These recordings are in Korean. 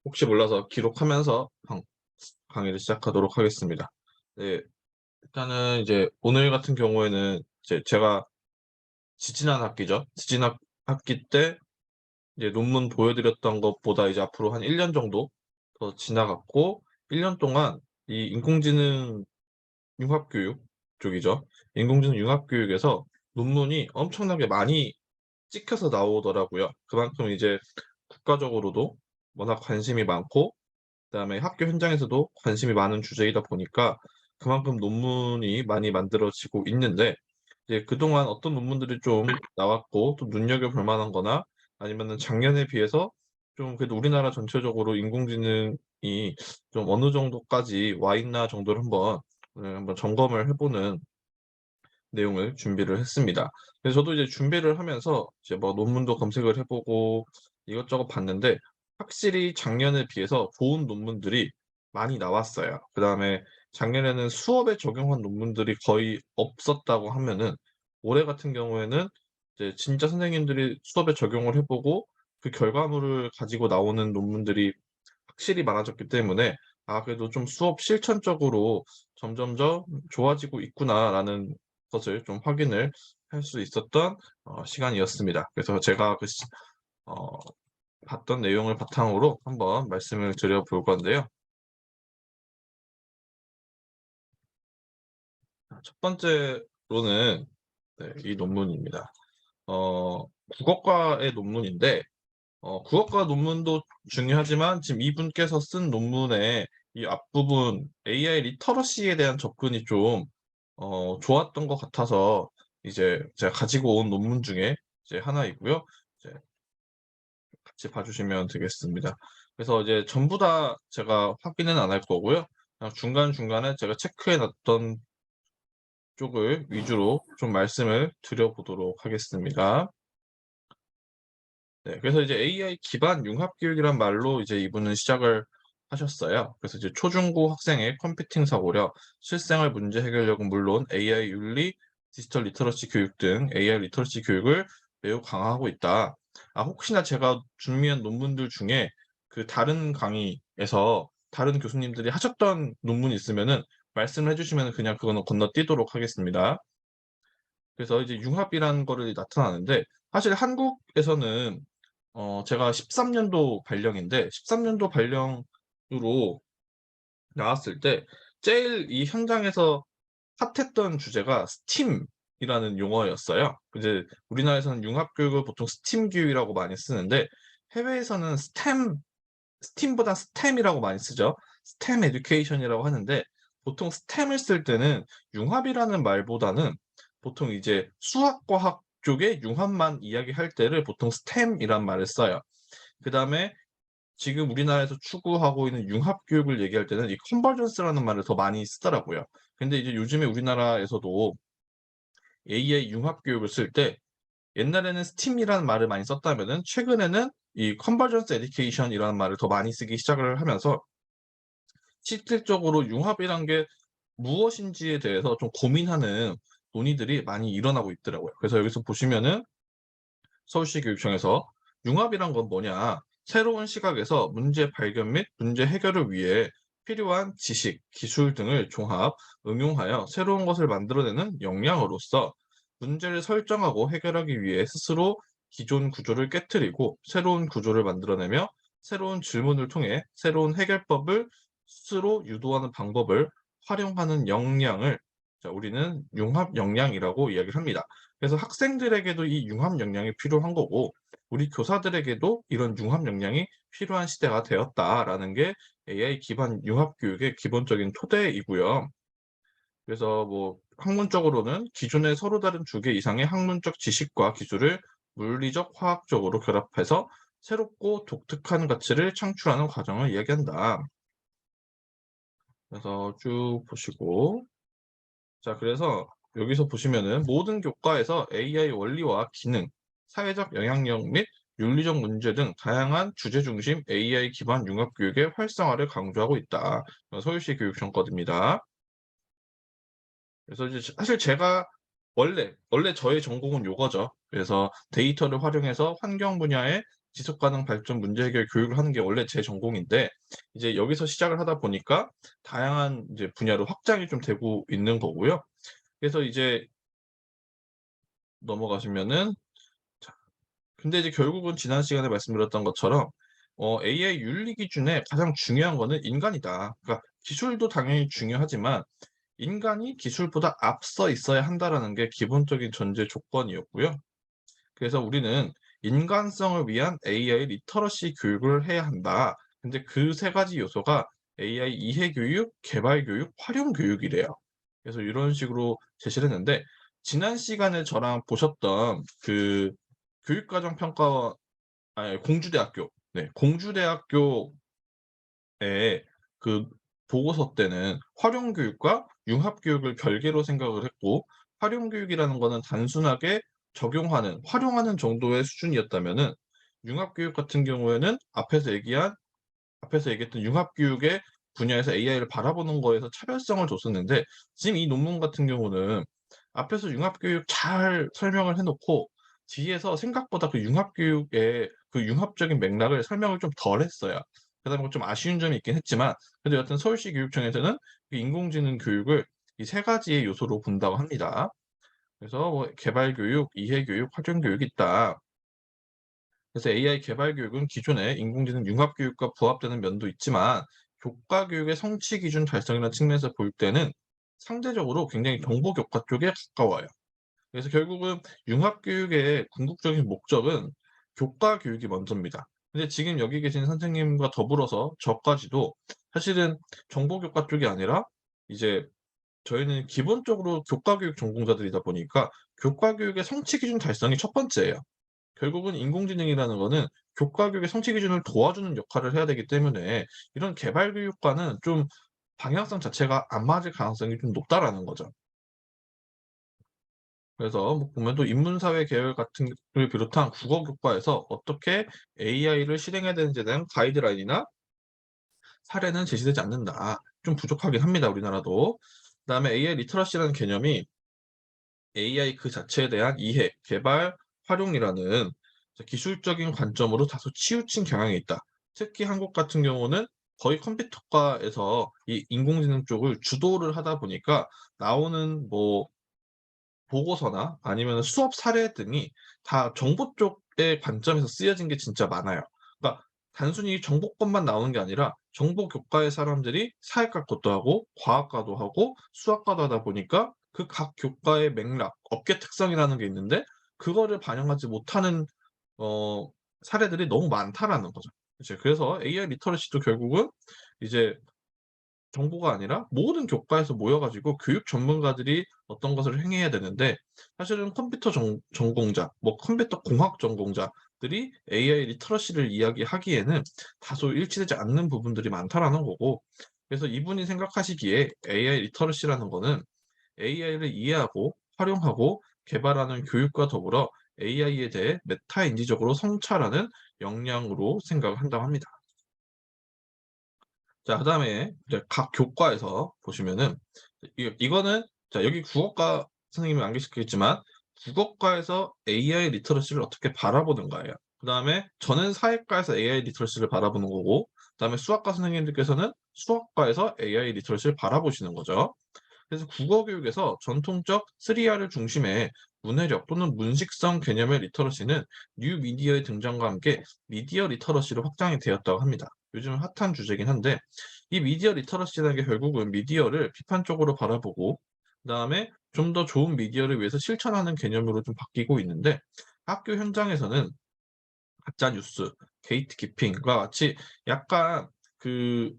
혹시 몰라서 기록하면서 강의를 시작하도록 하겠습니다. 네, 일단은 이제 오늘 같은 경우에는 이제 제가 지지난 학기죠. 학기 때 이제 논문 보여드렸던 것보다 이제 앞으로 한 1년 정도 더 지나갔고, 1년 동안 이 인공지능 융합교육 쪽이죠. 인공지능 융합교육에서 논문이 엄청나게 많이 찍혀서 나오더라고요. 그만큼 이제 국가적으로도 워낙 관심이 많고, 그다음에 학교 현장에서도 관심이 많은 주제이다 보니까 그만큼 논문이 많이 만들어지고 있는데, 이제 그동안 어떤 논문들이 좀 나왔고 또 눈여겨볼 만한 거나 아니면은 작년에 비해서 좀 그래도 우리나라 전체적으로 인공지능이 좀 어느 정도까지 와 있나 정도를 한번 오늘 한번 점검을 해 보는 내용을 준비를 했습니다. 그래서 저도 이제 준비를 하면서 이제 뭐 논문도 검색을 해 보고 이것저것 봤는데, 확실히 작년에 비해서 좋은 논문들이 많이 나왔어요. 그다음에 작년에는 수업에 적용한 논문들이 거의 없었다고 하면은, 올해 같은 경우에는 이제 진짜 선생님들이 수업에 적용을 해 보고 그 결과물을 가지고 나오는 논문들이 확실히 많아졌기 때문에 '아, 그래도 좀 수업 실천적으로 점점점 좋아지고 있구나.'라는 것을 좀 확인을 할 수 있었던 시간이었습니다. 그래서 제가 어 봤던 내용을 바탕으로 한번 말씀을 드려 볼 건데요. 첫 번째로는, 네, 이 논문입니다. 국어과의 논문인데, 국어과 논문도 중요하지만 지금 이분께서 쓴 논문의 이 앞부분 AI 리터러시에 대한 접근이 좀 좋았던 것 같아서 이제 제가 가지고 온 논문 중에 이제 하나이고요. 이제 같이 봐 주시면 되겠습니다. 그래서 이제 전부 다 제가 확인은 안 할 거고요. 그냥 중간중간에 제가 체크해 놨던 쪽을 위주로 좀 말씀을 드려 보도록 하겠습니다. 네. 그래서 이제 AI 기반 융합 교육이란 말로 이제 이분은 시작을 하셨어요. 그래서 이제 초중고 학생의 컴퓨팅 사고력, 실생활 문제 해결력은 물론 AI 윤리, 디지털 리터러시 교육 등 AI 리터러시 교육을 매우 강화하고 있다. 아, 혹시나 제가 준비한 논문들 중에 그 다른 강의에서 다른 교수님들이 하셨던 논문이 있으면은 말씀을 해 주시면은 그냥 그거는 건너뛰도록 하겠습니다. 그래서 이제 융합이라는 거를 나타나는데, 사실 한국에서는 제가 13 년도 발령인데, 13 년도 발령으로 나왔을 때 제일 이 현장에서 핫했던 주제가 스팀이라는 용어였어요. 이제 우리나라에서는 융합 교육을 보통 스팀 교육이라고 많이 쓰는데, 해외에서는 스팀보다 스템이라고 많이 쓰죠. 스템 에듀케이션이라고 하는데, 보통 스템을 쓸 때는 융합이라는 말보다는 보통 이제 수학, 과학 쪽의 융합만 이야기할 때를 보통 스템이란 말을 써요. 그다음에 지금 우리나라에서 추구하고 있는 융합 교육을 얘기할 때는 이 컨버전스라는 말을 더 많이 쓰더라고요. 근데 이제 요즘에 우리나라에서도 AI 융합 교육을 쓸 때, 옛날에는 스팀이라는 말을 많이 썼다면은 최근에는 이 컨버전스 에듀케이션이라는 말을 더 많이 쓰기 시작을 하면서 실질적으로 융합이란 게 무엇인지에 대해서 좀 고민하는 논의들이 많이 일어나고 있더라고요. 그래서 여기서 보시면은 서울시 교육청에서 "융합이란 건 뭐냐? 새로운 시각에서 문제 발견 및 문제 해결을 위해 필요한 지식, 기술 등을 종합, 응용하여 새로운 것을 만들어내는 역량으로서 문제를 설정하고 해결하기 위해 스스로 기존 구조를 깨트리고 새로운 구조를 만들어내며 새로운 질문을 통해 새로운 해결법을 스스로 유도하는 방법을 활용하는 역량을, 자, 우리는 융합 역량이라고 이야기를 합니다." 그래서 학생들에게도 이 융합 역량이 필요한 거고, 우리 교사들에게도 이런 융합 역량이 필요한 시대가 되었다라는 게 AI 기반 융합 교육의 기본적인 토대이고요. 그래서 뭐 학문적으로는 기존의 서로 다른 두 개 이상의 학문적 지식과 기술을 물리적, 화학적으로 결합해서 새롭고 독특한 가치를 창출하는 과정을 이야기한다. 그래서 쭉 보시고, 자, 그래서 여기서 보시면은 모든 교과에서 AI 원리와 기능, 사회적 영향력 및 윤리적 문제 등 다양한 주제 중심 AI 기반 융합 교육의 활성화를 강조하고 있다. 서울시 교육청 거입니다. 그래서 이제 사실 제가 원래 저의 전공은 요거죠. 그래서 데이터를 활용해서 환경 분야의 지속 가능 발전 문제 해결 교육을 하는 게 원래 제 전공인데 이제 여기서 시작을 하다 보니까 다양한 이제 분야로 확장이 좀 되고 있는 거고요. 그래서 이제 넘어가시면은 자 근데 이제 결국은 지난 시간에 말씀드렸던 것처럼 AI 윤리 기준에 가장 중요한 거는 인간이다. 그러니까 기술도 당연히 중요하지만 '인간이 기술보다 앞서 있어야 한다.'라는 게 기본적인 전제 조건이었고요. 그래서 우리는 '인간성을 위한 AI 리터러시 교육을 해야 한다.' 근데 그 세 가지 요소가 AI 이해 교육, 개발 교육, 활용 교육이래요. 그래서 이런 식으로 제시를 했는데 지난 시간에 저랑 보셨던 그 교육과정 평가원 아니 공주대학교 공주대학교의 그 보고서 때는 활용 교육과 융합 교육을 별개로 생각을 했고 활용 교육이라는 거는 단순하게 적용하는 활용하는 정도의 수준이었다면은 융합 교육 같은 경우에는 앞에서 얘기했던 융합 교육의 분야에서 AI를 바라보는 거에서 차별성을 뒀었는데 지금 이 논문 같은 경우는 앞에서 융합 교육 잘 설명을 해 놓고 뒤에서 생각보다 그 융합 교육의 그 융합적인 맥락을 설명을 좀 덜 했어요. 그러다 보니까 좀 아쉬운 점이 있긴 했지만 그래도 여하튼 서울시 교육청에서는 이 인공지능 교육을 이 세 가지의 요소로 본다고 합니다. 그래서 뭐 개발 교육, 이해 교육, 활용 교육이 있다. 그래서 AI 개발 교육은 기존의 인공지능 융합 교육과 부합되는 면도 있지만 교과 교육의 성취 기준 달성이라는 측면에서 볼 때는 상대적으로 굉장히 정보 교과 쪽에 가까워요. 그래서 결국은 융합 교육의 궁극적인 목적은 교과 교육이 먼저입니다. 근데 지금 여기 계신 선생님과 더불어서 저까지도 사실은 정보 교과 쪽이 아니라 이제 저희는 기본적으로 교과 교육 전공자들이다 보니까 교과 교육의 성취 기준 달성이 첫 번째예요. 결국은 인공지능이라는 거는 교과 교육의 성취 기준을 도와주는 역할을 해야 되기 때문에 이런 개발 교육과는 좀 방향성 자체가 안 맞을 가능성이 좀 높다라는 거죠. 그래서 뭐 보면 또 인문사회 계열 같은 걸 비롯한 국어 교과에서 어떻게 AI를 실행해야 되는지에 대한 가이드라인이나 사례는 제시되지 않는다. 좀 부족하긴 합니다, 우리나라도. 그다음에 AI 리터러시라는 개념이 AI 그 자체에 대한 이해, 개발, 활용이라는 기술적인 관점으로 다소 치우친 경향이 있다. 특히 한국 같은 경우는 거의 컴퓨터과에서 이 인공지능 쪽을 주도를 하다 보니까 나오는 뭐 보고서나 아니면 수업 사례 등이 다 정보 쪽의 관점에서 쓰여진 게 진짜 많아요. 그러니까 단순히 정보권만 나오는 게 아니라 정보 교과의 사람들이 사회과 것도 하고 과학과도 하고 수학과도 하다 보니까 그 각 교과의 맥락, 업계 특성이라는 게 있는데 그거를 반영하지 못하는 어 사례들이 너무 많다라는 거죠. 이제 그래서 AI 리터러시도 결국은 이제 정보가 아니라 모든 교과에서 모여 가지고 교육 전문가들이 어떤 것을 행해야 되는데 사실은 컴퓨터 전공자, 뭐 컴퓨터 공학 전공자들이 AI 리터러시를 이야기하기에는 다소 일치되지 않는 부분들이 많다라는 거고 그래서 이분이 생각하시기에 AI 리터러시라는 거는 AI를 이해하고 활용하고 개발하는 교육과 더불어 AI에 대해 메타 인지적으로 성찰하는 역량으로 생각을 한다고 합니다. 자 그다음에 이제 각 교과에서 보시면은 이거는 자 여기 국어과 선생님이 안 계시겠지만 국어과에서 AI 리터러시를 어떻게 바라보는가예요. 그다음에 저는 사회과에서 AI 리터러시를 바라보는 거고 그다음에 수학과 선생님들께서는 수학과에서 AI 리터러시를 바라보시는 거죠. 그래서 국어 교육에서 전통적 3R을 중심의 문해력 또는 문식성 개념의 리터러시는 뉴 미디어의 등장과 함께 미디어 리터러시로 확장이 되었다고 합니다. 요즘 핫한 주제긴 한데 이 미디어 리터러시라는 게 결국은 미디어를 비판적으로 바라보고 그다음에 좀 더 좋은 미디어를 위해서 실천하는 개념으로 좀 바뀌고 있는데 학교 현장에서는 가짜 뉴스, 게이트키핑과 같이 약간 그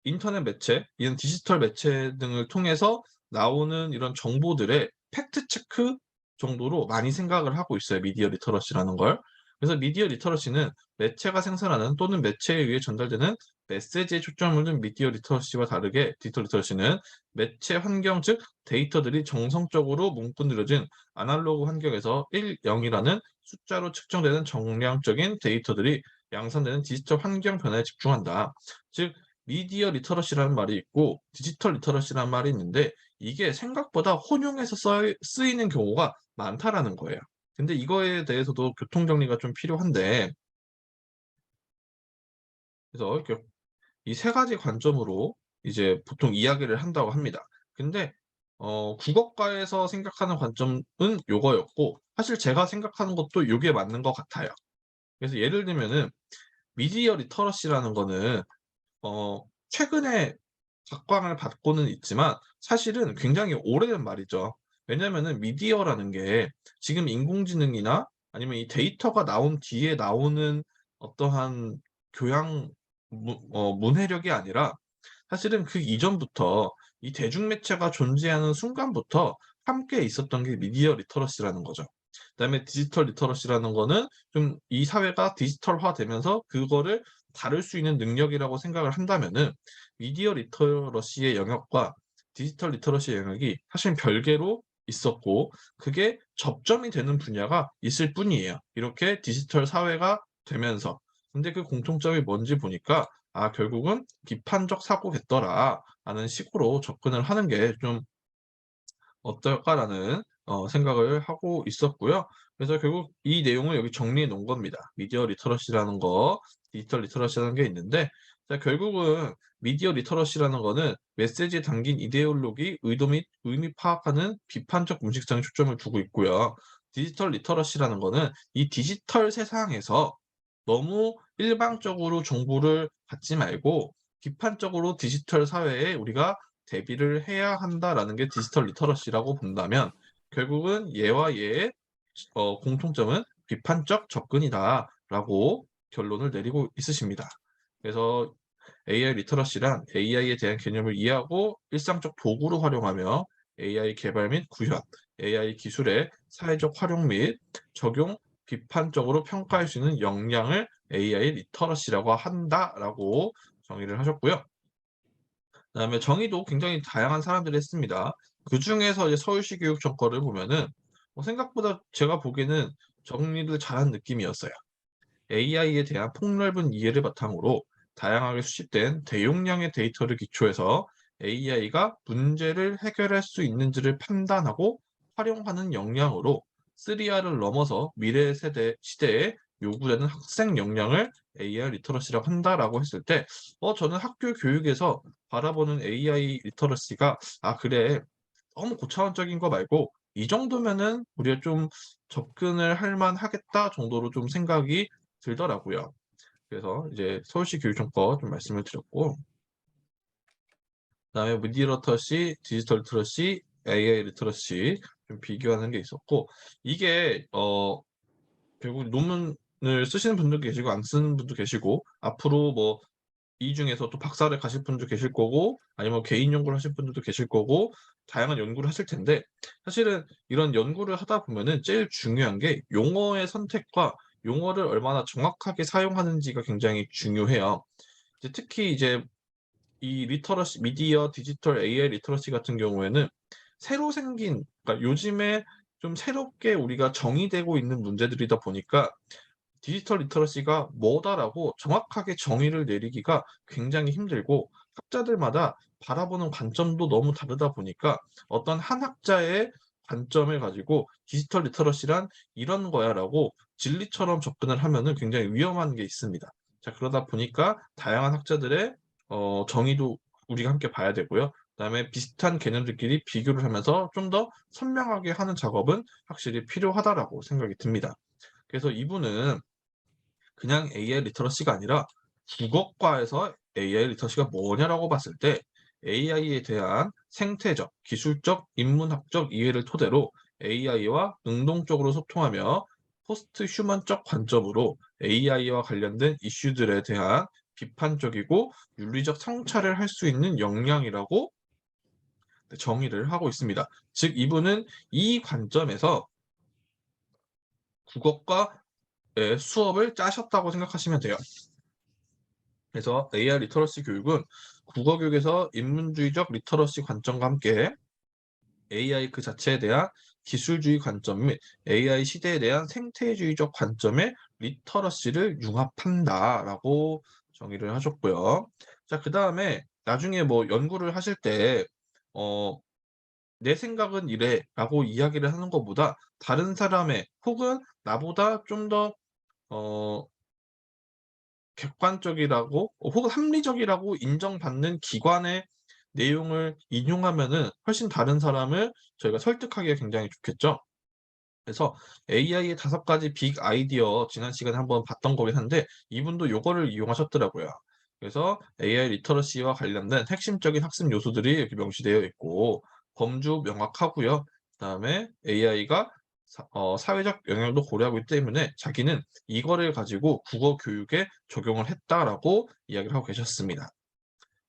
인터넷 매체, 이런 디지털 매체 등을 통해서 나오는 이런 정보들의 팩트 체크 정도로 많이 생각을 하고 있어요, 미디어 리터러시라는 걸. 그래서 미디어 리터러시는 매체가 생산하는 또는 매체에 의해 전달되는 메시지에 초점을 둔 미디어 리터러시와 다르게 디지털 리터러시는 매체 환경 즉 데이터들이 정성적으로 문구느려진 아날로그 환경에서 1, 0이라는 숫자로 측정되는 정량적인 데이터들이 양산되는 디지털 환경 변화에 집중한다. 즉 미디어 리터러시라는 말이 있고 디지털 리터러시라는 말이 있는데 이게 생각보다 혼용해서 쓰이는 경우가 많다라는 거예요. 근데 이거에 대해서도 교통 정리가 좀 필요한데 그래서 이렇게 이 세 가지 관점으로 이제 보통 이야기를 한다고 합니다. 근데 국어과에서 생각하는 관점은 요거였고, 사실 제가 생각하는 것도 요게 맞는 것 같아요. 그래서 예를 들면은 미디어 리터러시라는 거는 최근에 각광을 받고는 있지만 사실은 굉장히 오래된 말이죠. 왜냐면은 미디어라는 게 지금 인공지능이나 아니면 이 데이터가 나온 뒤에 나오는 어떠한 교양 문해력이 아니라, 사실은 그 이전부터 이 대중매체가 존재하는 순간부터 함께 있었던 게 미디어 리터러시라는 거죠. 그다음에 디지털 리터러시라는 거는 좀 이 사회가 디지털화되면서 그거를 다룰 수 있는 능력이라고 생각을 한다면은, 미디어 리터러시의 영역과 디지털 리터러시의 영역이 사실 별개로 있었고, 그게 접점이 되는 분야가 있을 뿐이에요, 이렇게 디지털 사회가 되면서. 근데 그 공통점이 뭔지 보니까 '아, 결국은 비판적 사고겠더라.'라는 식으로 접근을 하는 게 좀 어떨까라는 생각을 하고 있었고요. 그래서 결국 이 내용을 여기 정리해 놓은 겁니다. 미디어 리터러시라는 거, 디지털 리터러시라는 게 있는데, 자 결국은 미디어 리터러시라는 거는 메시지에 담긴 이데올로기, 의도 및 의미 파악하는 비판적 문식상에 초점을 두고 있고요. 디지털 리터러시라는 거는 이 디지털 세상에서 너무 일방적으로 정보를 받지 말고 비판적으로 디지털 사회에 우리가 대비를 해야 한다라는 게 디지털 리터러시라고 본다면, 결국은 얘와 얘의 공통점은 비판적 접근이다라고 결론을 내리고 있으십니다. 그래서 AI 리터러시란 AI에 대한 개념을 이해하고 일상적 도구로 활용하며 AI 개발 및 구현, AI 기술의 사회적 활용 및 적용, 비판적으로 평가할 수 있는 역량을 AI 리터러시라고 한다라고 정의를 하셨고요. 그다음에 정의도 굉장히 다양한 사람들이 했습니다. 그중에서 이제 서울시 교육청 거를 보면은 생각보다 제가 보기에는 정리를 잘한 느낌이었어요. AI에 대한 폭넓은 이해를 바탕으로 다양하게 수집된 대용량의 데이터를 기초해서 AI가 문제를 해결할 수 있는지를 판단하고 활용하는 역량으로 3R을 넘어서 미래 세대 시대에 요구되는 학생 역량을 AI 리터러시라고 한다라고 했을 때, 저는 학교 교육에서 바라보는 AI 리터러시가 '아 그래. 너무 고차원적인 거 말고 이 정도면은 우리가 좀 접근을 할 만하겠다.' 정도로 좀 생각이 들더라고요. 그래서 이제 서울시 교육청 거 좀 말씀을 드렸고, 그다음에 미디어 리터러시, 디지털 리터러시, AI 리터러시 좀 비교하는 게 있었고, 이게 결국 논문을 쓰시는 분도 계시고 안 쓰는 분도 계시고, 앞으로 뭐 이 중에서 또 박사를 가실 분도 계실 거고, 아니면 개인 연구를 하실 분들도 계실 거고, 다양한 연구를 하실 텐데, 사실은 이런 연구를 하다 보면은 제일 중요한 게 용어의 선택과 용어를 얼마나 정확하게 사용하는지가 굉장히 중요해요. 이제 특히 이제 이 리터러시, 미디어, 디지털, AI 리터러시 같은 경우에는 새로 생긴, 그러니까 요즘에 좀 새롭게 우리가 정의되고 있는 문제들이다 보니까 디지털 리터러시가 뭐다라고 정확하게 정의를 내리기가 굉장히 힘들고, 학자들마다 바라보는 관점도 너무 다르다 보니까 어떤 한 학자의 관점을 가지고 디지털 리터러시란 이런 거야라고 진리처럼 접근을 하면은 굉장히 위험한 게 있습니다. 자 그러다 보니까 다양한 학자들의 정의도 우리가 함께 봐야 되고요. 그다음에 비슷한 개념들끼리 비교를 하면서 좀 더 선명하게 하는 작업은 확실히 필요하다라고 생각이 듭니다. 그래서 이분은 그냥 AI 리터러시가 아니라 국어과에서 AI 리터러시가 뭐냐라고 봤을 때 AI에 대한 생태적, 기술적, 인문학적 이해를 토대로 AI와 능동적으로 소통하며 포스트 휴먼적 관점으로 AI와 관련된 이슈들에 대한 비판적이고 윤리적 성찰을 할 수 있는 역량이라고 정의를 하고 있습니다. 즉 이분은 이 관점에서 국어과의 수업을 짜셨다고 생각하시면 돼요. 그래서 AI 리터러시 교육은 국어 교육에서 인문주의적 리터러시 관점과 함께 AI 그 자체에 대한 기술주의 관점 및 AI 시대에 대한 생태주의적 관점의 리터러시를 융합한다라고 정의를 하셨고요. 자, 그다음에 나중에 뭐 연구를 하실 때 어 "내 생각은 이래."라고 이야기를 하는 것보다 다른 사람의, 혹은 나보다 좀더어 객관적이라고 혹은 합리적이라고 인정받는 기관의 내용을 인용하면은 훨씬 다른 사람을 저희가 설득하기가 굉장히 좋겠죠. 그래서 AI의 5가지 빅 아이디어 지난 시간에 한번 봤던 거긴 한데 이분도 요거를 이용하셨더라고요. 그래서 AI 리터러시와 관련된 핵심적인 학습 요소들이 이렇게 명시되어 있고 범주 명확하고요. 그다음에 AI가 사회적 영향도 고려하고 있기 때문에 자기는 이거를 가지고 국어 교육에 적용을 했다라고 이야기를 하고 계셨습니다.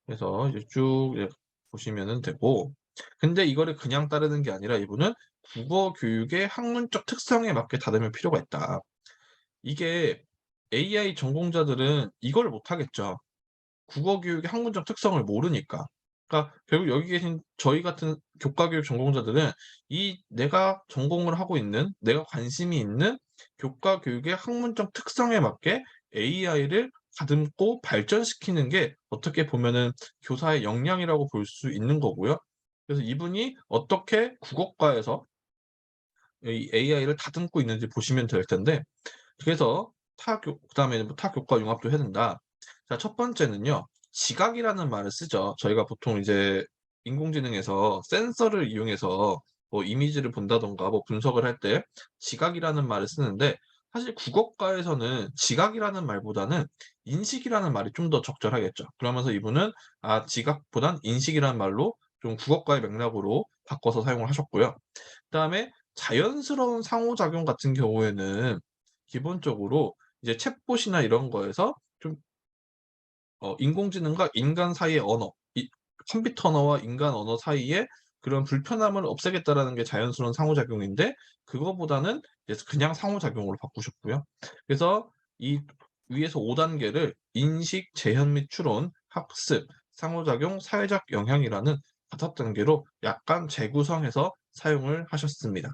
그래서 이제 쭉 이제 보시면은 되고 근데 이거를 그냥 따르는 게 아니라 이분은 국어 교육의 학문적 특성에 맞게 다듬을 필요가 있다. 이게 AI 전공자들은 이걸 못 하겠죠. 국어 교육의 학문적 특성을 모르니까. 그러니까 결국 여기 계신 저희 같은 교과 교육 전공자들은 이 내가 전공을 하고 있는 내가 관심이 있는 교과 교육의 학문적 특성에 맞게 AI를 다듬고 발전시키는 게 어떻게 보면은 교사의 역량이라고 볼 수 있는 거고요. 그래서 이분이 어떻게 국어과에서 이 AI를 다듬고 있는지 보시면 될 텐데 그래서 그다음에 뭐 타교과 융합도 해야 된다. 자 첫 번째는요. 지각이라는 말을 쓰죠. 저희가 보통 이제 인공지능에서 센서를 이용해서 뭐 이미지를 본다든가 뭐 분석을 할 때 지각이라는 말을 쓰는데 사실 국어과에서는 지각이라는 말보다는 인식이라는 말이 좀 더 적절하겠죠. 그러면서 이분은 지각보단 인식이라는 말로 좀 국어과의 맥락으로 바꿔서 사용을 하셨고요. 그다음에 자연스러운 상호작용 같은 경우에는 기본적으로 이제 챗봇이나 이런 거에서 좀 인공지능과 인간 사이의 언어, 이 컴퓨터 언어와 인간 언어 사이에 그런 불편함을 없애겠다라는 게 자연스러운 상호작용인데 그거보다는 이제 그냥 상호작용으로 바꾸셨고요. 그래서 이 위에서 5 단계를 인식, 재현 및 추론, 학습, 상호작용, 사회적 영향이라는 5 단계로 약간 재구성해서 사용을 하셨습니다.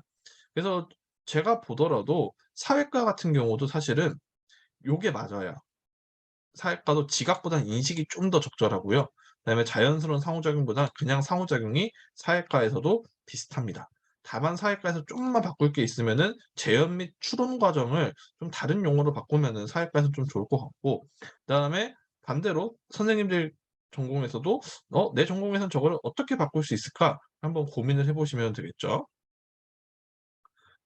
그래서 제가 보더라도 사회과 같은 경우도 사실은 요게 맞아요. 사회과도 지각보다는 인식이 좀 더 적절하고요. 그다음에 자연스러운 상호작용보다 그냥 상호작용이 사회과에서도 비슷합니다. 다만 사회과에서 좀만 바꿀 게 있으면은 재현 및 추론 과정을 좀 다른 용어로 바꾸면은 사회과에서 좀 좋을 것 같고 그다음에 반대로 선생님들 전공에서도 '내 전공에선 저거를 어떻게 바꿀 수 있을까?' 한번 고민을 해 보시면 되겠죠.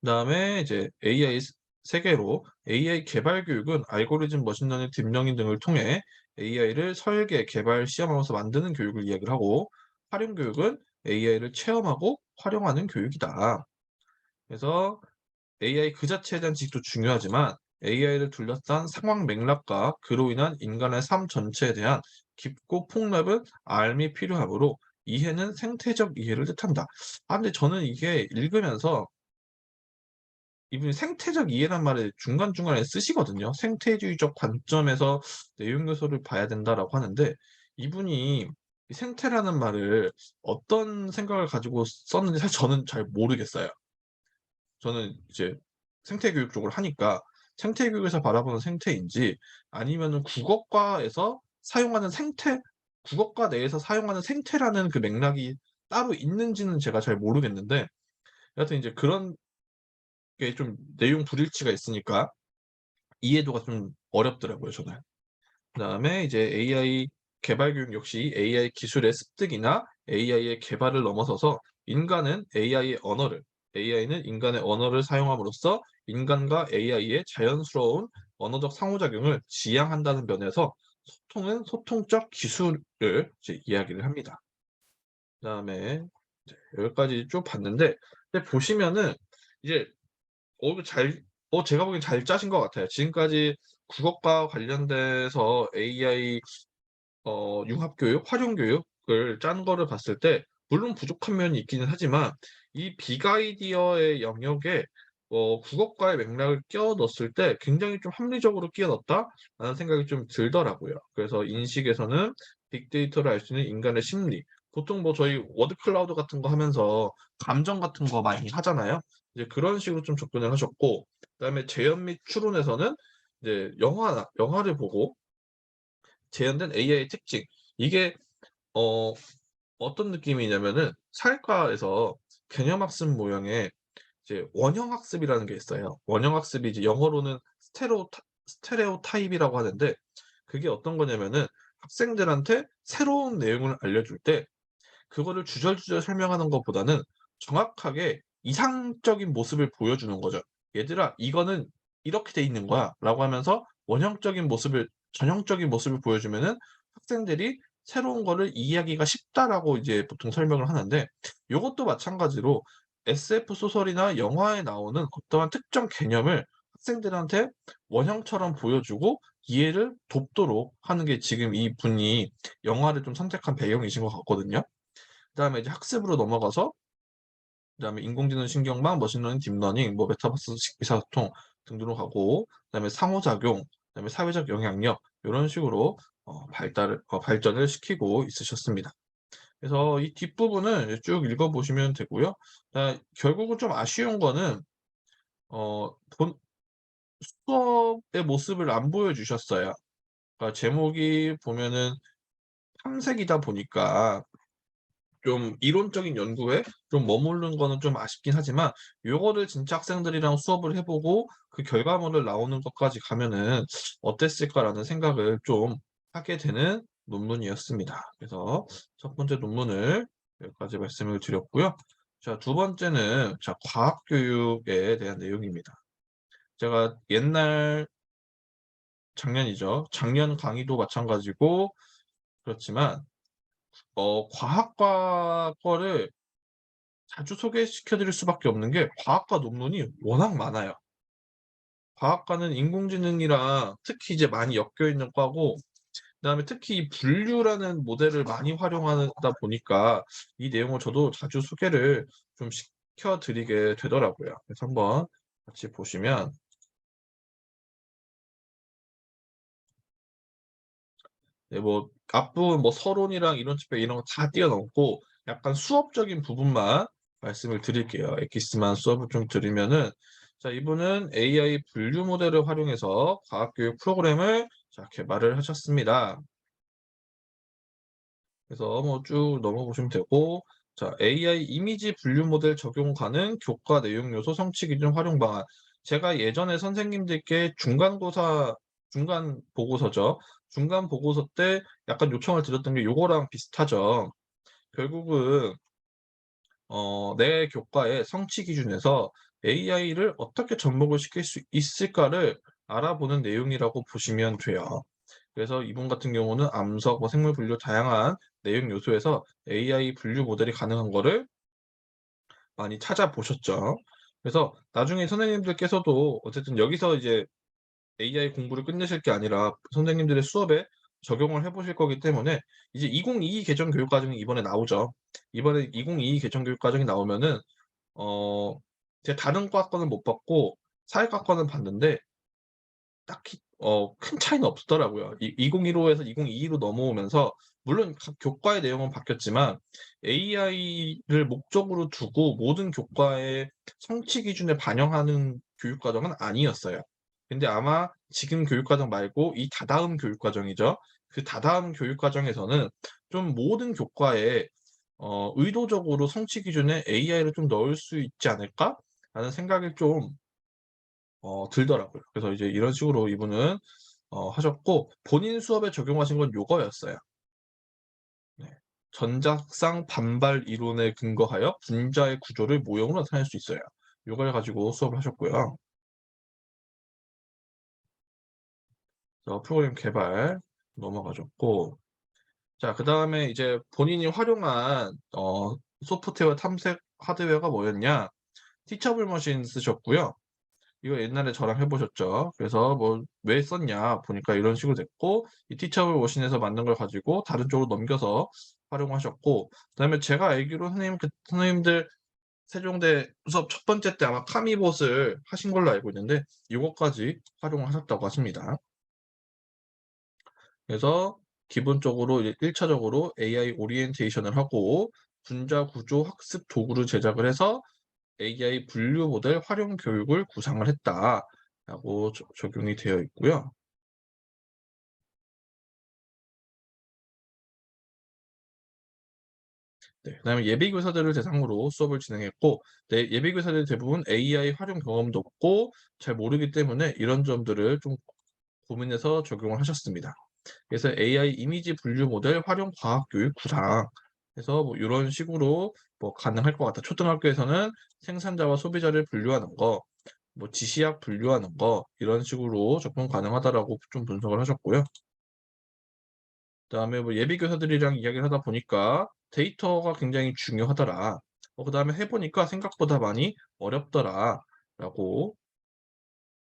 그다음에 이제 AI 세계로 AI 개발 교육은 알고리즘, 머신러닝, 딥러닝 등을 통해 AI를 설계, 개발, 시험하면서 만드는 교육을 이야기를 하고 활용 교육은 AI를 체험하고 활용하는 교육이다. 그래서 AI 그 자체에 대한 지식도 중요하지만 AI를 둘러싼 상황 맥락과 그로 인한 인간의 삶 전체에 대한 깊고 폭넓은 알미 필요하므로 이해는 생태적 이해를 뜻한다. 근데 저는 이게 읽으면서 이분이 생태적 이해란 말을 중간중간에 쓰시거든요. "생태주의적 관점에서 내용 요소를 봐야 된다."라고 하는데 이분이 이 생태라는 말을 어떤 생각을 가지고 썼는지 사실 저는 잘 모르겠어요. 저는 이제 생태 교육 쪽을 하니까 생태 교육에서 바라보는 생태인지 아니면은 국어과에서 사용하는 생태 국어과 내에서 사용하는 생태라는 그 맥락이 따로 있는지는 제가 잘 모르겠는데 여하튼 이제 그런 게 좀 내용 불일치가 있으니까 이해도가 좀 어렵더라고요 저는. 그다음에 이제 AI 개발 교육 역시 AI 기술의 습득이나 AI의 개발을 넘어서서 인간은 AI는 인간의 언어를 사용함으로써 인간과 AI의 자연스러운 언어적 상호작용을 지향한다는 면에서 소통은 소통적 기술을 이제 이야기를 합니다. 그다음에 이제 여기까지 쭉 봤는데 근데 보시면은 이제 이거 제가 보기엔 잘 짜신 것 같아요. 지금까지 국어과 관련돼서 AI 융합 교육, 활용 교육을 짠 거를 봤을 때 물론 부족한 면이 있기는 하지만 이 빅 아이디어의 영역에 국어과의 맥락을 끼워 넣었을 때 굉장히 좀 '합리적으로 끼워 넣었다.'라는 생각이 좀 들더라고요. 그래서 인식에서는 빅데이터를 알 수 있는 인간의 심리 보통 뭐 저희 워드 클라우드 같은 거 하면서 감정 같은 거 많이 하잖아요. 이제 그런 식으로 좀 접근을 하셨고 그다음에 재현 및 추론에서는 이제 영화를 보고 재현된 AI의 특징 이게 어 어떤 느낌이냐면은 사회과에서 개념학습 모형에 이제 원형학습이라는 게 있어요. 원형학습이 이제 영어로는 스테레오타입이라고 하는데 그게 어떤 거냐면은 학생들한테 새로운 내용을 알려줄 때 그거를 주절주절 설명하는 것보다는 정확하게 이상적인 모습을 보여주는 거죠. "얘들아 이거는 이렇게 돼 있는 거야."라고 하면서 원형적인 모습을 전형적인 모습을 보여주면은 학생들이 "새로운 거를 이해하기가 쉽다."라고 이제 보통 설명을 하는데, 요것도 마찬가지로 SF 소설이나 영화에 나오는 어떠한 특정 개념을 학생들한테 원형처럼 보여주고 이해를 돕도록 하는 게 지금 이분이 영화를 좀 선택한 배경이신 것 같거든요. 그다음에 이제 학습으로 넘어가서 그다음에 인공지능 신경망, 머신러닝, 딥러닝, 뭐 메타버스 의사소통 등등으로 가고, 그다음에 상호작용, 그다음에 사회적 영향력 요런 식으로 발전을 시키고 있으셨습니다. 그래서 이 뒷부분을 이제 쭉 읽어 보시면 되고요. 결국은 좀 아쉬운 거는 본 수업의 모습을 안 보여주셨어요. 그러니까 제목이 보면은 탐색이다 보니까 좀 이론적인 연구에 좀 머무르는 거는 좀 아쉽긴 하지만, 요거를 진짜 학생들이랑 수업을 해 보고 그 결과물을 나오는 것까지 가면은 '어땠을까.'라는 생각을 좀 하게 되는 논문이었습니다. 그래서 첫 번째 논문을 여기까지 말씀을 드렸고요. 자, 두 번째는 과학 교육에 대한 내용입니다. 제가 작년이죠. 작년 강의도 마찬가지고 그렇지만 과학과 거를 자주 소개시켜 드릴 수밖에 없는 게 과학과 논문이 워낙 많아요. 과학과는 인공지능이랑 특히 이제 많이 엮여 있는 과고, 그다음에 특히 이 분류라는 모델을 많이 활용하다 보니까 이 내용을 저도 자주 소개를 좀 시켜 드리게 되더라고요. 그래서 한번 같이 보시면, 네, 뭐 앞부분 뭐 서론이랑 이론 집행 이런 거 다 뛰어넘고 약간 수업적인 부분만 말씀을 드릴게요. 엑기스만 수업을 좀 들으면은, 자, 이분은 AI 분류 모델을 활용해서 과학 교육 프로그램을 개발을 하셨습니다. 그래서 뭐 쭉 넘어 보시면 되고, 자, AI 이미지 분류 모델 적용 가능 교과 내용 요소 성취 기준 활용 방안. 제가 예전에 선생님들께 중간 보고서죠. 중간 보고서 때 약간 요청을 드렸던 게 요거랑 비슷하죠. 결국은 내 교과의 성취 기준에서 AI를 어떻게 접목을 시킬 수 있을까를 알아보는 내용이라고 보시면 돼요. 그래서 이분 같은 경우는 암석, 뭐 생물 분류 다양한 내용 요소에서 AI 분류 모델이 가능한 거를 많이 찾아보셨죠. 그래서 나중에 선생님들께서도 어쨌든 여기서 이제 AI 공부를 끝내실 게 아니라 선생님들의 수업에 적용을 해 보실 거기 때문에 이제 2022 개정 교육 과정이 이번에 나오죠. 이번에 2022 개정 교육 과정이 나오면은 어 제가 다른 과 거는 못 봤고 사회과 거는 봤는데 딱히 큰 차이는 없더라고요. 이 2015에서 2022로 넘어오면서 물론 각 교과의 내용은 바뀌었지만 AI를 목적으로 두고 모든 교과의 성취 기준에 반영하는 교육 과정은 아니었어요. 근데 아마 지금 교육 과정 말고 이 다다음 교육 과정이죠. 그 다다음 교육 과정에서는 좀 모든 교과에 '의도적으로 성취 기준에 AI를 좀 넣을 수 있지 않을까?'라는 생각이 좀 들더라고요. 그래서 이제 이런 식으로 이분은 하셨고, 본인 수업에 적용하신 건 요거였어요. 네. 전작상 반발 이론에 근거하여 분자의 구조를 모형으로 나타낼 수 있어요. 요걸 가지고 수업을 하셨고요. 그래서 프로그램 개발 넘어가셨고, 자, 그다음에 이제 본인이 활용한 소프트웨어 탐색 하드웨어가 뭐였냐? 티처블 머신 쓰셨고요. 이거 옛날에 저랑 해 보셨죠. 그래서 뭐 "왜 썼냐?" 보니까 이런 식으로 됐고, 이 티처블 머신에서 만든 걸 가지고 다른 쪽으로 넘겨서 활용하셨고, 그다음에 제가 알기로 선생님들 세종대 수업 첫 번째 때 아마 카미봇을 하신 걸로 알고 있는데 요거까지 활용하셨다고 하십니다. 그래서 기본적으로 이제 1 차적으로 AI 오리엔테이션을 하고 분자 구조 학습 도구를 제작을 해서 AI 분류 모델 활용 교육을 구상을 했다라고 적용이 되어 있고요. 네. 그다음에 예비교사들을 대상으로 수업을 진행했고, 네, 예비교사들 대부분 AI 활용 경험도 없고 잘 모르기 때문에 이런 점들을 좀 고민해서 적용을 하셨습니다. 그래서 AI 이미지 분류 모델 활용 과학 교육 구상 해서 뭐 요런 식으로 뭐 가능할 것 같다. 초등학교에서는 생산자와 소비자를 분류하는 거, 뭐 지시약 분류하는 거 이런 식으로 접근 가능하다라고 좀 분석을 하셨고요. 그다음에 뭐 예비 교사들이랑 이야기를 하다 보니까 데이터가 굉장히 중요하더라. 그다음에 해 보니까 생각보다 많이 어렵더라라고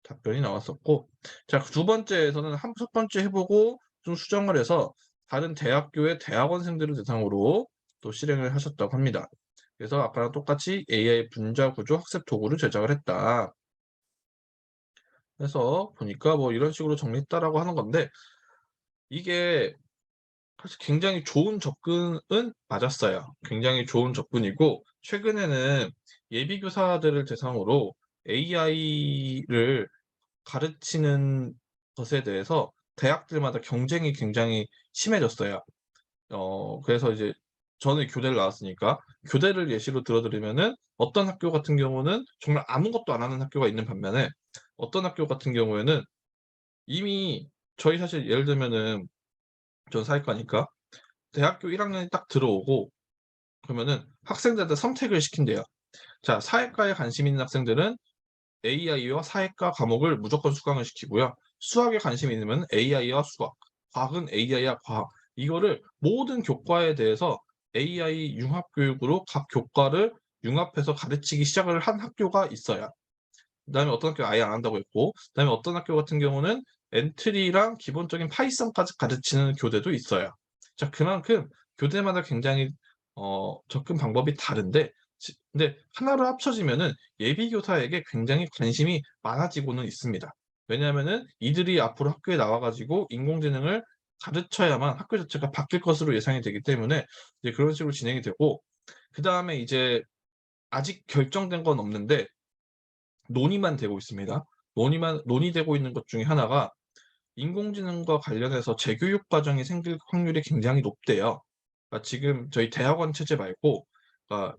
답변이 나왔었고, 자, 두 번째에서는 첫 번째 해 보고 좀 수정을 해서 다른 대학교의 대학원생들을 대상으로 또 실행을 하셨다고 합니다. 그래서 아까랑 똑같이 AI 분자 구조 학습 도구를 제작을 했다. 그래서 보니까 뭐 이런 식으로 정리했다라고 하는 건데, 이게 사실 굉장히 좋은 접근은 맞았어요. 굉장히 좋은 접근이고, 최근에는 예비 교사들을 대상으로 AI를 가르치는 것에 대해서 대학들마다 경쟁이 굉장히 심해졌어요. 그래서 이제 저는 교대를 나왔으니까 교대를 예시로 들어 드리면은, 어떤 학교 같은 경우는 정말 아무것도 안 하는 학교가 있는 반면에, 어떤 학교 같은 경우에는 이미, 저희 사실 예를 들면은 전 사회과니까 대학교 1 학년이 딱 들어오고 그러면은 학생들한테 선택을 시킨대요. 자, 사회과에 관심 있는 학생들은 AI와 사회과 과목을 무조건 수강을 시키고요. 수학에 관심이 있으면 AI와 수학, 과학은 AI와 과학. 이거를 모든 교과에 대해서 AI 융합 교육으로 각 교과를 융합해서 가르치기 시작을 한 학교가 있어요. 그다음에 어떤 학교가 아예 안 한다고 했고, 그다음에 어떤 학교 같은 경우는 엔트리랑 기본적인 파이썬까지 가르치는 교대도 있어요. 자, 그만큼 교대마다 굉장히 접근 방법이 다른데, 근데 하나로 합쳐지면은 예비 교사에게 굉장히 관심이 많아지고는 있습니다. 왜냐하면은 이들이 앞으로 학교에 나와 가지고 인공지능을 가르쳐야만 학교 자체가 바뀔 것으로 예상이 되기 때문에 이제 그런 식으로 진행이 되고, 그다음에 이제 아직 결정된 건 없는데 논의만 되고 있습니다. 논의되고 있는 것 중에 하나가, 인공지능과 관련해서 재교육 과정이 생길 확률이 굉장히 높대요. 그러니까 지금 저희 대학원 체제 말고, 그러니까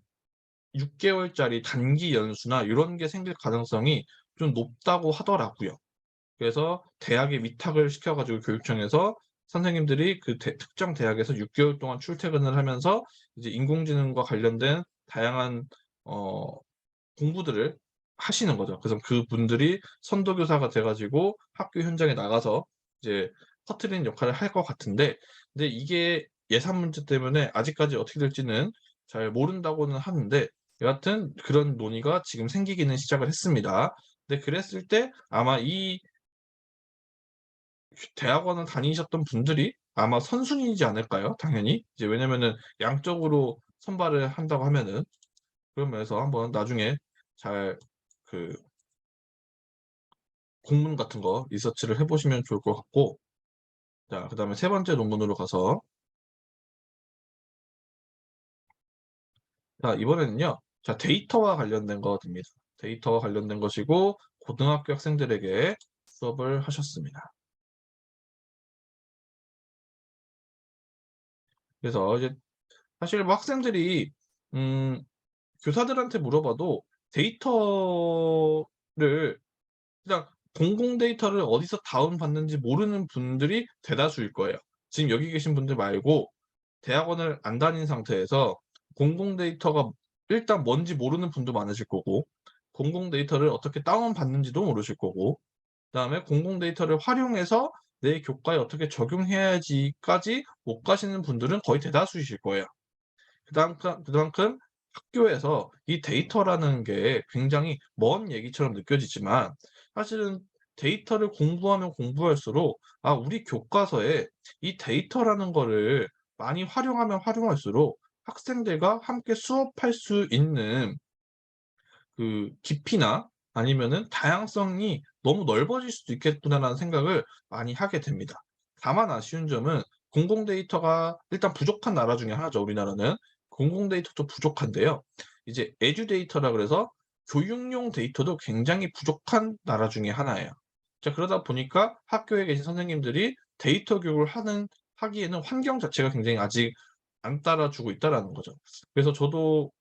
6 개월짜리 단기 연수나 요런 게 생길 가능성이 좀 높다고 하더라고요. 그래서 대학에 위탁을 시켜 가지고 교육청에서 선생님들이 그 특정 대학에서 6 개월 동안 출퇴근을 하면서 이제 인공지능과 관련된 다양한 어 공부들을 하시는 거죠. 그래서 그분들이 선도교사가 돼 가지고 학교 현장에 나가서 이제 퍼뜨리는 역할을 할 것 같은데, 근데 이게 예산 문제 때문에 아직까지 어떻게 될지는 잘 모른다고는 하는데, 여하튼 그런 논의가 지금 생기기는 시작을 했습니다. 근데 그랬을 때 아마 이 대학원을 다니셨던 분들이 아마 선순위이지 않을까요? 당연히. 이제 왜냐면은 양적으로 선발을 한다고 하면은. 그런 면에서 한번 나중에 잘 그 공문 같은 거 리서치를 해 보시면 좋을 것 같고, 자, 그다음에 세 번째 논문으로 가서, 자, 이번에는요. 자, 데이터와 관련된 겁니다. 데이터와 관련된 것이고 고등학교 학생들에게 수업을 하셨습니다. 그래서 이제 사실 뭐 학생들이 음 교사들한테 물어봐도 데이터를, 그냥 공공 데이터를 어디서 다운받는지 모르는 분들이 대다수일 거예요. 지금 여기 계신 분들 말고 대학원을 안 다닌 상태에서 공공 데이터가 일단 뭔지 모르는 분도 많으실 거고, 공공 데이터를 어떻게 다운받는지도 모르실 거고, 그다음에 공공 데이터를 활용해서 내 교과에 어떻게 적용해야지까지 못 가시는 분들은 거의 대다수이실 거예요. 그만큼 학교에서 이 데이터라는 게 굉장히 먼 얘기처럼 느껴지지만, 사실은 데이터를 공부하면 공부할수록 우리 교과서에 이 데이터라는 거를 많이 활용하면 활용할수록 학생들과 함께 수업할 수 있는 그 깊이나 아니면은 다양성이 너무 넓어질 수도 있겠구나라는 생각을 많이 하게 됩니다. 다만 아쉬운 점은, 공공 데이터가 일단 부족한 나라 중에 하나죠, 우리나라는. 공공 데이터도 부족한데요. 이제 에듀 데이터라 그래서 교육용 데이터도 굉장히 부족한 나라 중에 하나예요. 자, 그러다 보니까 학교에 계신 선생님들이 데이터 교육을 하기에는 환경 자체가 굉장히 아직 안 따라주고 있다라는 거죠. 그래서 저도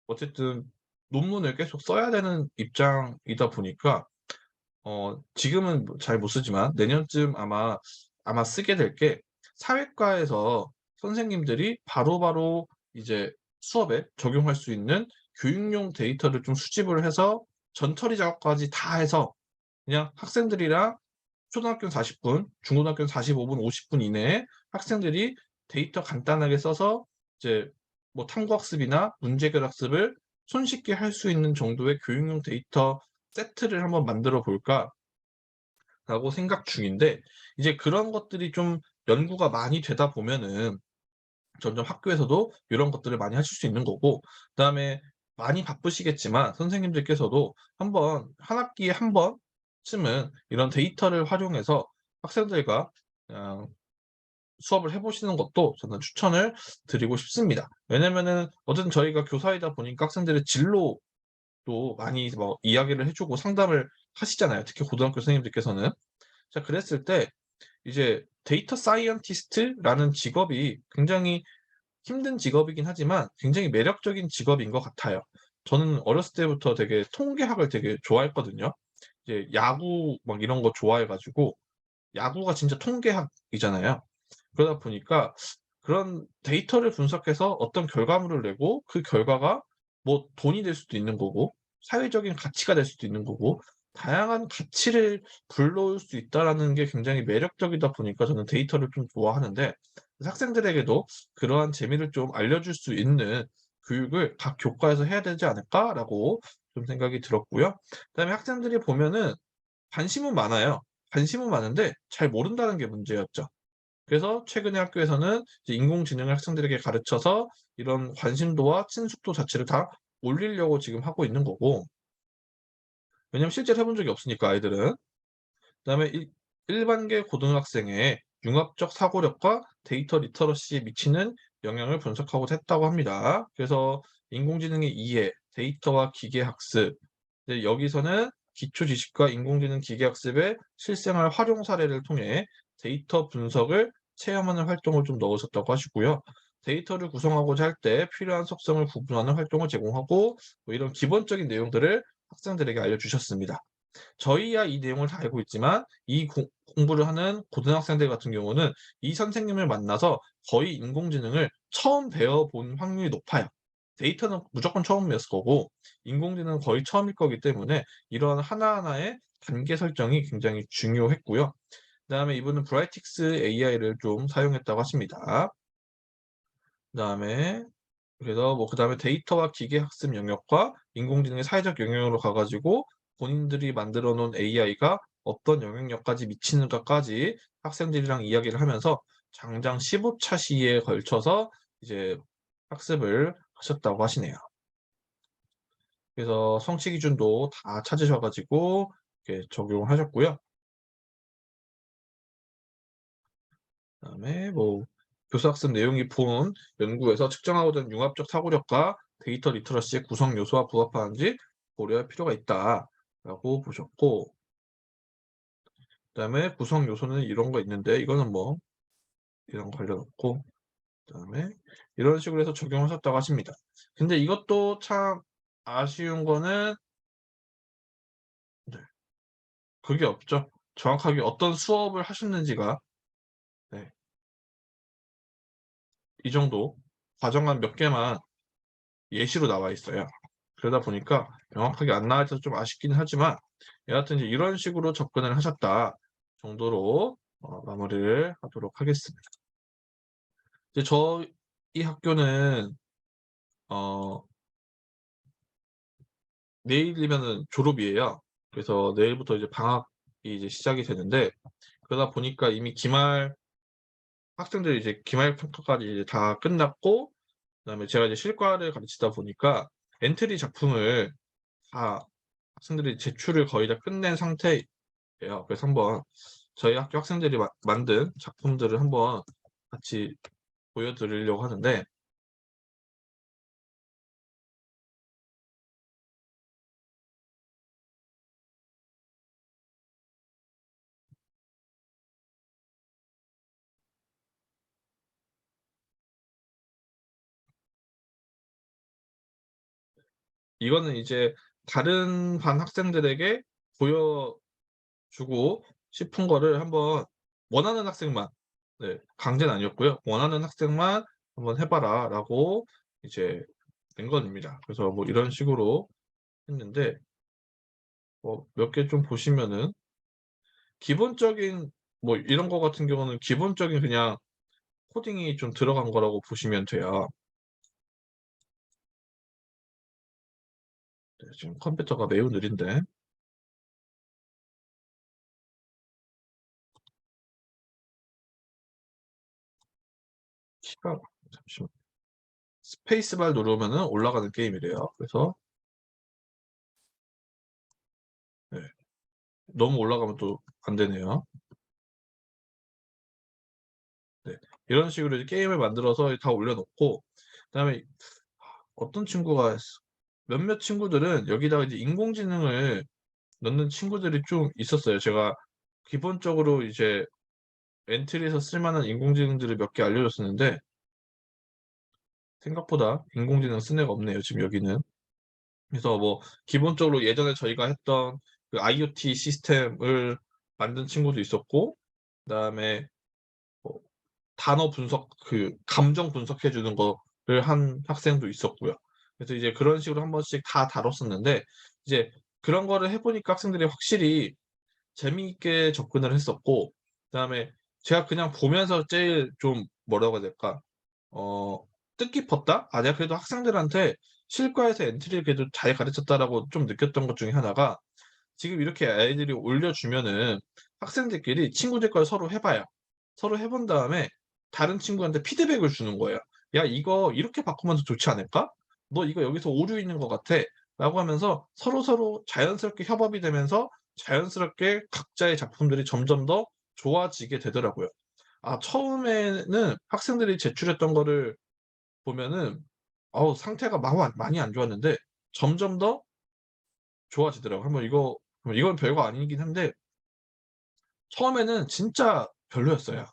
어쨌든 논문을 계속 써야 되는 입장이다 보니까 지금은 뭐 잘 못 쓰지만 내년쯤 아마 아마 쓰게 될 게 사회과에서 선생님들이 바로바로 이제 수업에 적용할 수 있는 교육용 데이터를 좀 수집을 해서 전처리 작업까지 다 해서 그냥 학생들이랑 초등학교는 40분, 중고등학교는 45분, 50분 이내에 학생들이 데이터 간단하게 써서 이제 뭐 탐구학습이나 문제결 학습을 손쉽게 할 수 있는 정도의 교육용 데이터 세트를 한번 만들어 볼까라고 생각 중인데, 이제 그런 것들이 좀 연구가 많이 되다 보면은 점점 학교에서도 요런 것들을 많이 하실 수 있는 거고, 그다음에 많이 바쁘시겠지만 선생님들께서도 한번 한 학기에 한 번쯤은 이런 데이터를 활용해서 학생들과 그냥 수업을 해 보시는 것도 저는 추천을 드리고 싶습니다. 왜냐면은 어쨌든 저희가 교사이다 보니까 학생들의 진로도 많이 뭐 이야기를 해 주고 상담을 하시잖아요, 특히 고등학교 선생님들께서는. 자, 그랬을 때 이제 데이터 사이언티스트라는 직업이 굉장히 힘든 직업이긴 하지만 굉장히 매력적인 직업인 것 같아요. 저는 어렸을 때부터 되게 통계학을 되게 좋아했거든요. 이제 야구 막 이런 거 좋아해 가지고, 야구가 진짜 통계학이잖아요. 그러다 보니까 그런 데이터를 분석해서 어떤 결과물을 내고 그 결과가 뭐 돈이 될 수도 있는 거고 사회적인 가치가 될 수도 있는 거고 다양한 가치를 불러올 수 있다라는 게 굉장히 매력적이다 보니까 저는 데이터를 좀 좋아하는데, 학생들에게도 그러한 재미를 좀 알려줄 수 있는 교육을 각 교과에서 해야 되지 않을까라고 좀 생각이 들었고요. 그다음에 학생들이 보면은 관심은 많아요. 관심은 많은데 잘 모른다는 게 문제였죠. 그래서 최근에 학교에서는 이제 인공지능을 학생들에게 가르쳐서 이런 관심도와 친숙도 자체를 다 올리려고 지금 하고 있는 거고, 왜냐면 실제로 해본 적이 없으니까 아이들은. 그다음에 일반계 고등학생의 융합적 사고력과 데이터 리터러시에 미치는 영향을 분석하고자 했다고 합니다. 그래서 인공지능의 이해, 데이터와 기계 학습, 이제 여기서는 기초 지식과 인공지능 기계 학습의 실생활 활용 사례를 통해 데이터 분석을 체험하는 활동을 좀 넣으셨다고 하시고요. 데이터를 구성하고자 할 때 필요한 속성을 구분하는 활동을 제공하고, 뭐 이런 기본적인 내용들을 학생들에게 알려주셨습니다. 저희야 이 내용을 다 알고 있지만 이 공부를 하는 고등학생들 같은 경우는 이 선생님을 만나서 거의 인공지능을 처음 배워본 확률이 높아요. 데이터는 무조건 처음이었을 거고 인공지능은 거의 처음일 거기 때문에 이런 하나하나의 단계 설정이 굉장히 중요했고요. 그다음에 이분은 브라이틱스 AI를 좀 사용했다고 하십니다. 그다음에 그다음에 데이터와 기계 학습 영역과 인공지능의 사회적 영역으로 가 가지고 본인들이 만들어 놓은 AI가 어떤 영향력까지 미치는가까지 학생들이랑 이야기를 하면서 장장 15차 시에 걸쳐서 이제 학습을 하셨다고 하시네요. 그래서 성취 기준도 다 찾으셔 가지고 이렇게 적용하셨고요. 그다음에 뭐 교사 학습 내용이 본 연구에서 측정하고자 하는 융합적 사고력과 데이터 리터러시의 구성 요소와 부합하는지 고려할 필요가 있다라고 보셨고, 그다음에 구성 요소는 이런 거 있는데 이거는 뭐 이런 거 관련 없고, 그다음에 이런 식으로 해서 적용하셨다고 하십니다. 근데 이것도 참 아쉬운 거는, 네, 그게 없죠. 정확하게 어떤 수업을 하셨는지가, 네, 이 정도 과정만 몇 개만 예시로 나와 있어요. 그러다 보니까 명확하게 안 나와 있어서 좀 아쉽긴 하지만 여하튼 이제 이런 식으로 접근을 하셨다 정도로 마무리를 하도록 하겠습니다. 이제 저희 학교는 어 내일이면은 졸업이에요. 그래서 내일부터 이제 방학이 이제 시작이 되는데, 그러다 보니까 이미 기말 학생들이 이제 기말 평가까지 이제 다 끝났고, 그다음에 제가 이제 실과를 가르치다 보니까 엔트리 작품을 다 학생들이 제출을 거의 다 끝낸 상태예요. 그래서 한번 저희 학교 학생들이 만든 작품들을 한번 같이 보여드리려고 하는데, 이거는 이제 다른 반 학생들에게 보여주고 싶은 거를 한번 원하는 학생만, 네, 강제는 아니었고요. 원하는 학생만 한번 해 봐라라고 이제 낸 겁니다. 그래서 뭐 이런 식으로 했는데 몇 개 좀 보시면은 기본적인 뭐 이런 거 같은 경우는 기본적인 그냥 코딩이 좀 들어간 거라고 보시면 돼요. 네, 지금 컴퓨터가 매우 느린데 키가 잠시만 스페이스바를 누르면은 올라가는 게임이래요. 그래서 네, 너무 올라가면 또 안 되네요. 네. 이런 식으로 이제 게임을 만들어서 다 올려 놓고 그다음에 어떤 친구가 몇몇 친구들은 여기다가 이제 인공지능을 넣는 친구들이 좀 있었어요. 제가 기본적으로 이제 엔트리에서 쓸 만한 인공지능들을 몇 개 알려줬었는데 생각보다 인공지능 쓴 애가 없네요, 지금 여기는. 그래서 뭐 기본적으로 예전에 저희가 했던 그 IoT 시스템을 만든 친구도 있었고 그다음에 뭐 단어 분석 그 감정 분석해 주는 거를 한 학생도 있었고요. 그래서 이제 그런 식으로 한 번씩 다 다뤘었는데 이제 그런 거를 해 보니까 학생들이 확실히 재미있게 접근을 했었고 그다음에 제가 그냥 보면서 제일 좀 뭐라고 해야 될까? 어 뜻깊었다? '아 내가 그래도 학생들한테 실과에서 엔트리를 그래도 잘 가르쳤다.'라고 좀 느꼈던 것 중에 하나가 지금 이렇게 아이들이 올려주면은 학생들끼리 친구들 걸 서로 해 봐요. 서로 해본 다음에 다른 친구한테 피드백을 주는 거예요. "야 이거 이렇게 바꾸면 더 좋지 않을까? 너 이거 여기서 오류 있는 것 같아."라고 하면서 서로서로 자연스럽게 협업이 되면서 자연스럽게 각자의 작품들이 점점 더 좋아지게 되더라고요. 처음에는 학생들이 제출했던 거를 보면은 상태가 마구 많이 안 좋았는데 점점 더 좋아지더라고요. 한번 이건 별거 아니긴 한데 처음에는 진짜 별로였어요,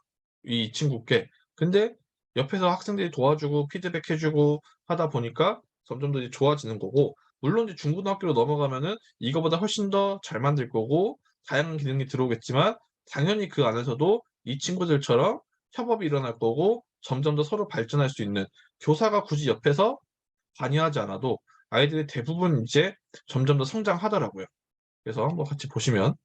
이 친구 께. 근데 옆에서 학생들이 도와주고 피드백해 주고 하다 보니까 점점 더 이제 좋아지는 거고 물론 이제 중고등학교로 넘어가면은 이거보다 훨씬 더 잘 만들 거고 다양한 기능이 들어오겠지만 당연히 그 안에서도 이 친구들처럼 협업이 일어날 거고 점점 더 서로 발전할 수 있는 교사가 굳이 옆에서 관여하지 않아도 아이들이 대부분 이제 점점 더 성장하더라고요. 그래서 한번 같이 보시면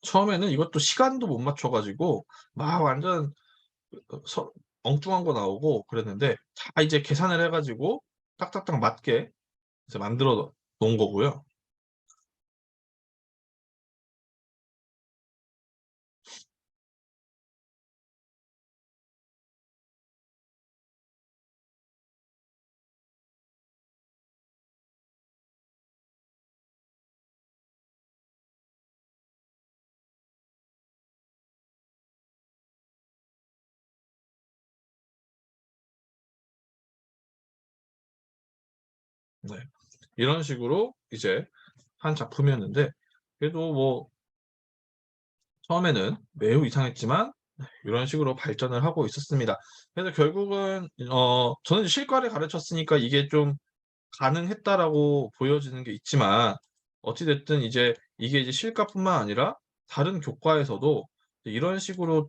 처음에는 이것도 시간도 못 맞춰 가지고 막 완전 서 엉뚱한 거 나오고 그랬는데 다 이제 계산을 해 가지고 딱딱딱 맞게 이제 만들어 놓은 거고요. 네. 이런 식으로 이제 한 작품이었는데 그래도 뭐 처음에는 매우 이상했지만 이런 식으로 발전을 하고 있었습니다. 그래서 결국은 저는 실과를 가르쳤으니까 이게 좀 가능했다라고 보여지는 게 있지만 어찌 됐든 이제 이게 이제 실과뿐만 아니라 다른 교과에서도 이런 식으로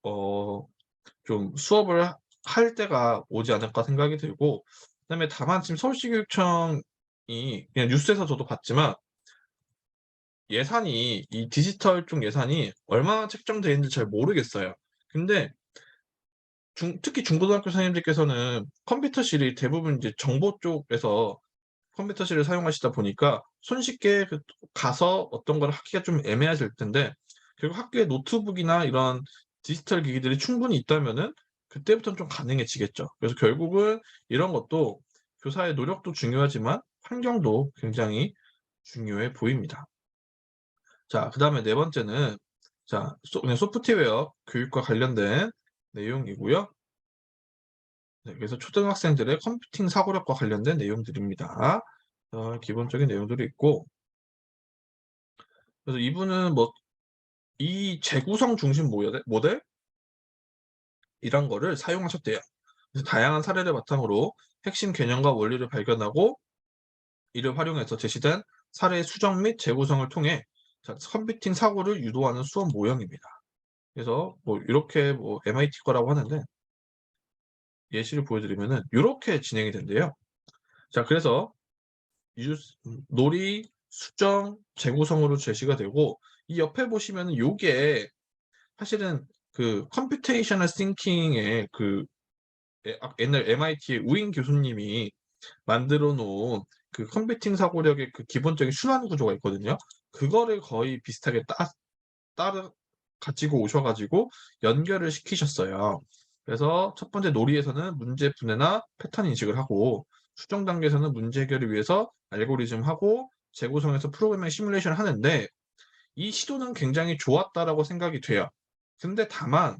어 좀 수업을 할 때가 오지 않을까 생각이 들고 그다음에 다만 지금 서울시교육청이 그냥 뉴스에서 저도 봤지만 예산이 이 디지털 쪽 예산이 얼마나 책정되어 있는지 잘 모르겠어요. 근데 특히 중고등학교 선생님들께서는 컴퓨터실이 대부분 이제 정보 쪽에서 컴퓨터실을 사용하시다 보니까 손쉽게 가서 어떤 걸 하기가 좀 애매하실 텐데 결국 학교에 노트북이나 이런 디지털 기기들이 충분히 있다면은 그때부터는 좀 가능해지겠죠. 그래서 결국은 이런 것도 교사의 노력도 중요하지만 환경도 굉장히 중요해 보입니다. 자, 그다음에 네 번째는 자, 그냥 소프트웨어 교육과 관련된 내용이고요. 네, 그래서 초등학생들의 컴퓨팅 사고력과 관련된 내용들입니다. 기본적인 내용들이 있고, 그래서 이분은 뭐 이 재구성 중심 모델 이런 거를 사용하셨대요. 그래서 다양한 사례를 바탕으로 핵심 개념과 원리를 발견하고 이를 활용해서 제시된 사례의 수정 및 재구성을 통해 자, 컴퓨팅 사고를 유도하는 수업 모형입니다. 그래서 뭐 이렇게 뭐 MIT 거라고 하는데 예시를 보여드리면은 요렇게 진행이 된대요. 자, 그래서 놀이, 수정, 재구성으로 제시가 되고 이 옆에 보시면은 요게 사실은 그 컴퓨테이셔널 싱킹의 그 옛날 MIT의 우인 교수님이 만들어 놓은 그 컴퓨팅 사고력의 그 기본적인 순환 구조가 있거든요. 그거를 거의 비슷하게 따라 가지고 오셔 가지고 연결을 시키셨어요. 그래서 첫 번째 놀이에서는 문제 분해나 패턴 인식을 하고 수정 단계에서는 문제 해결을 위해서 알고리즘하고 재구성해서 프로그래밍 시뮬레이션을 하는데 이 시도는 굉장히 좋았다라고 생각이 돼요. 근데 다만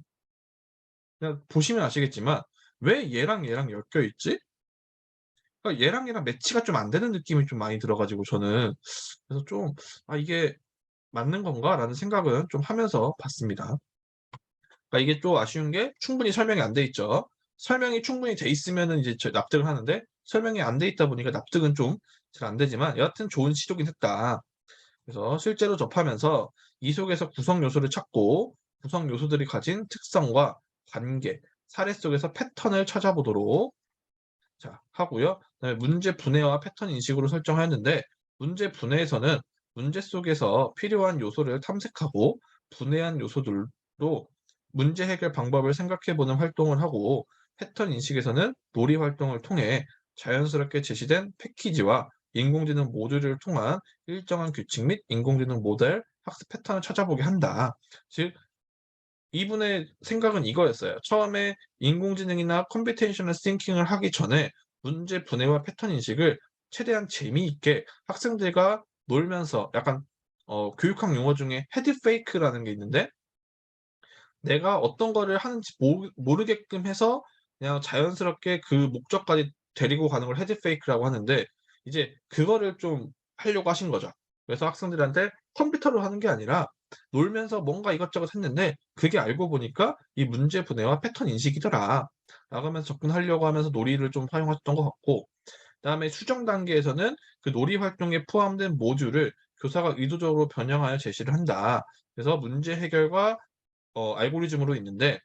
그냥 보시면 아시겠지만 '왜 얘랑 엮여 있지?' 그러니까 얘랑 매치가 좀 안 되는 느낌이 좀 많이 들어 가지고 저는 그래서 좀 '아 이게 맞는 건가?'라는 생각은 좀 하면서 봤습니다. 그러니까 이게 또 아쉬운 게 충분히 설명이 안 돼 있죠. 설명이 충분히 돼 있으면은 이제 납득을 하는데 설명이 안 돼 있다 보니까 납득은 좀 잘 안 되지만 여하튼 좋은 시도긴 했다. 그래서 실제로 접하면서 이 속에서 구성 요소를 찾고 구성 요소들이 가진 특성과 관계, 사례 속에서 패턴을 찾아보도록 자 하고요. 그다음에 문제 분해와 패턴 인식으로 설정하였는데 문제 분해에서는 문제 속에서 필요한 요소를 탐색하고 분해한 요소들로 문제 해결 방법을 생각해 보는 활동을 하고 패턴 인식에서는 놀이 활동을 통해 자연스럽게 제시된 패키지와 인공지능 모듈을 통한 일정한 규칙 및 인공지능 모델 학습 패턴을 찾아보게 한다. 즉 이분의 생각은 이거였어요. 처음에 인공지능이나 컴퓨테이셔널 싱킹을 하기 전에 문제 분해와 패턴 인식을 최대한 재미있게 학생들과 놀면서 약간 교육학 용어 중에 헤드 페이크라는 게 있는데 내가 어떤 거를 하는지 모르게끔 해서 그냥 자연스럽게 그 목적까지 데리고 가는 걸 헤드 페이크라고 하는데 이제 그거를 좀 하려고 하신 거죠. 그래서 학생들한테 컴퓨터로 하는 게 아니라 놀면서 뭔가 이것저것 했는데 그게 알고 보니까 이 문제 분해와 패턴 인식이더라. 라고 하면서 접근하려고 하면서 놀이를 좀 활용하셨던 것 같고 그다음에 수정 단계에서는 그 놀이 활동에 포함된 모듈을 교사가 의도적으로 변형하여 제시를 한다. 그래서 문제 해결과 알고리즘으로 있는데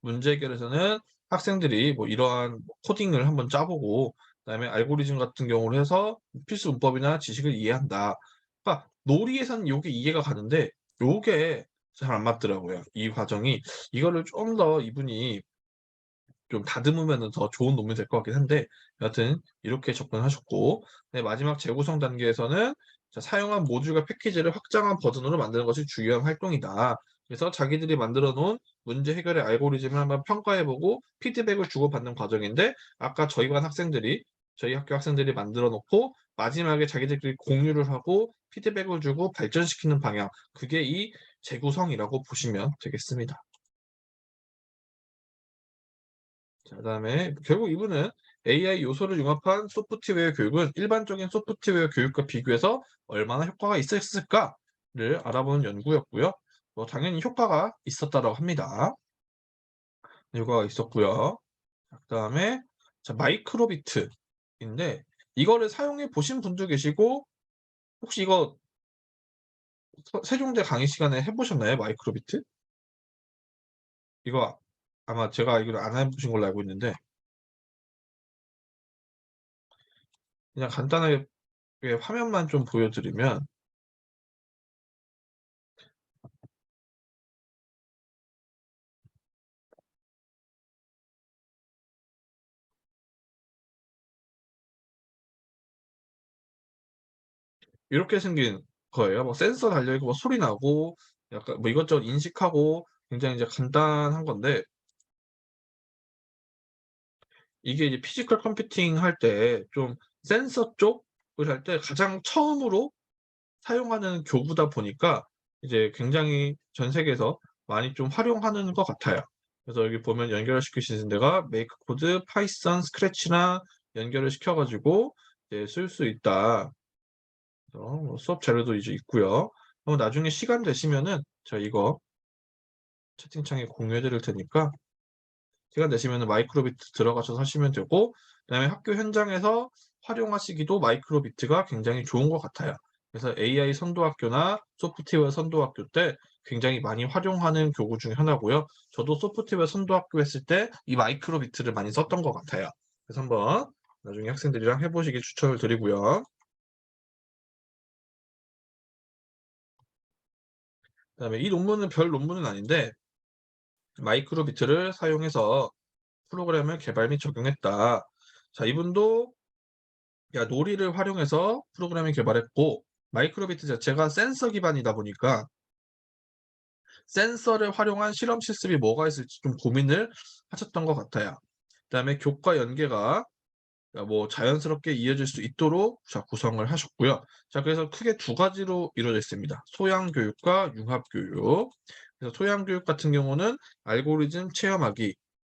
문제 해결에서는 학생들이 뭐 이러한 코딩을 한번 짜 보고 그다음에 알고리즘 같은 경우로 해서 필수 문법이나 지식을 이해한다. 그러니까 놀이에서는 요게 이해가 가는데 요게 잘 안 맞더라고요. 이 과정이 이거를 좀 더 이분이 좀 다듬으면은 더 좋은 논문이 될 것 같긴 한데 여하튼 이렇게 접근하셨고 네 마지막 재구성 단계에서는 자 사용한 모듈과 패키지를 확장한 버전으로 만드는 것이 중요한 활동이다. 그래서 자기들이 만들어 놓은 문제 해결의 알고리즘을 한번 평가해 보고 피드백을 주고받는 과정인데 아까 저희 학교 학생들이 만들어 놓고 마지막에 자기들끼리 공유를 하고 피드백을 주고 발전시키는 방향 그게 이 재구성이라고 보시면 되겠습니다. 자 그다음에 결국 이분은 AI 요소를 융합한 소프트웨어 교육은 일반적인 소프트웨어 교육과 비교해서 얼마나 효과가 있었을까를 알아보는 연구였고요. 뭐 당연히 효과가 있었다라고 합니다. 효과가 있었고요. 자 그다음에 자 마이크로비트인데 이거를 사용해 보신 분도 계시고 혹시 이거 세종대 강의 시간에 해 보셨나요? 마이크로비트? 이거 아마 제가 알기로 안 해 보신 걸로 알고 있는데 그냥 간단하게 화면만 좀 보여 드리면 이렇게 생긴 거예요. 뭐 센서 달려 있고 뭐 소리 나고 약간 뭐 이것저것 인식하고 굉장히 이제 간단한 건데 이게 이제 피지컬 컴퓨팅 할 때 좀 센서 쪽을 할 때 가장 처음으로 사용하는 교구다 보니까 이제 굉장히 전 세계에서 많이 좀 활용하는 것 같아요. 그래서 여기 보면 연결을 시킬 수 있는 데가 메이크 코드, 파이썬, 스크래치나 연결을 시켜 가지고 이제 쓸 수 있다. 그래서 뭐 수업 자료도 이제 있고요. 나중에 시간 되시면은 제가 이거 채팅창에 공유해 드릴 테니까 시간 되시면은 마이크로비트 들어가셔서 하시면 되고, 그다음에 학교 현장에서 활용하시기도 마이크로비트가 굉장히 좋은 것 같아요. 그래서 AI 선도학교나 소프트웨어 선도학교 때 굉장히 많이 활용하는 교구 중에 하나고요. 저도 소프트웨어 선도학교 했을 때 이 마이크로비트를 많이 썼던 것 같아요. 그래서 한번 나중에 학생들이랑 해 보시길 추천을 드리고요. 그다음에 이 논문은 별 논문은 아닌데 마이크로비트를 사용해서 프로그램을 개발 및 적용했다. 자, 이분도 놀이를 활용해서 프로그램을 개발했고, 마이크로비트 자체가 센서 기반이다 보니까 센서를 활용한 실험 실습이 뭐가 있을지 좀 고민을 하셨던 것 같아요. 그다음에 교과 연계가 뭐 자연스럽게 이어질 수 있도록 자 구성을 하셨고요. 자, 그래서 크게 두 가지로 이루어져 있습니다. 소양 교육과 융합 교육. 그래서 소양 교육 같은 경우는 알고리즘 체험하기,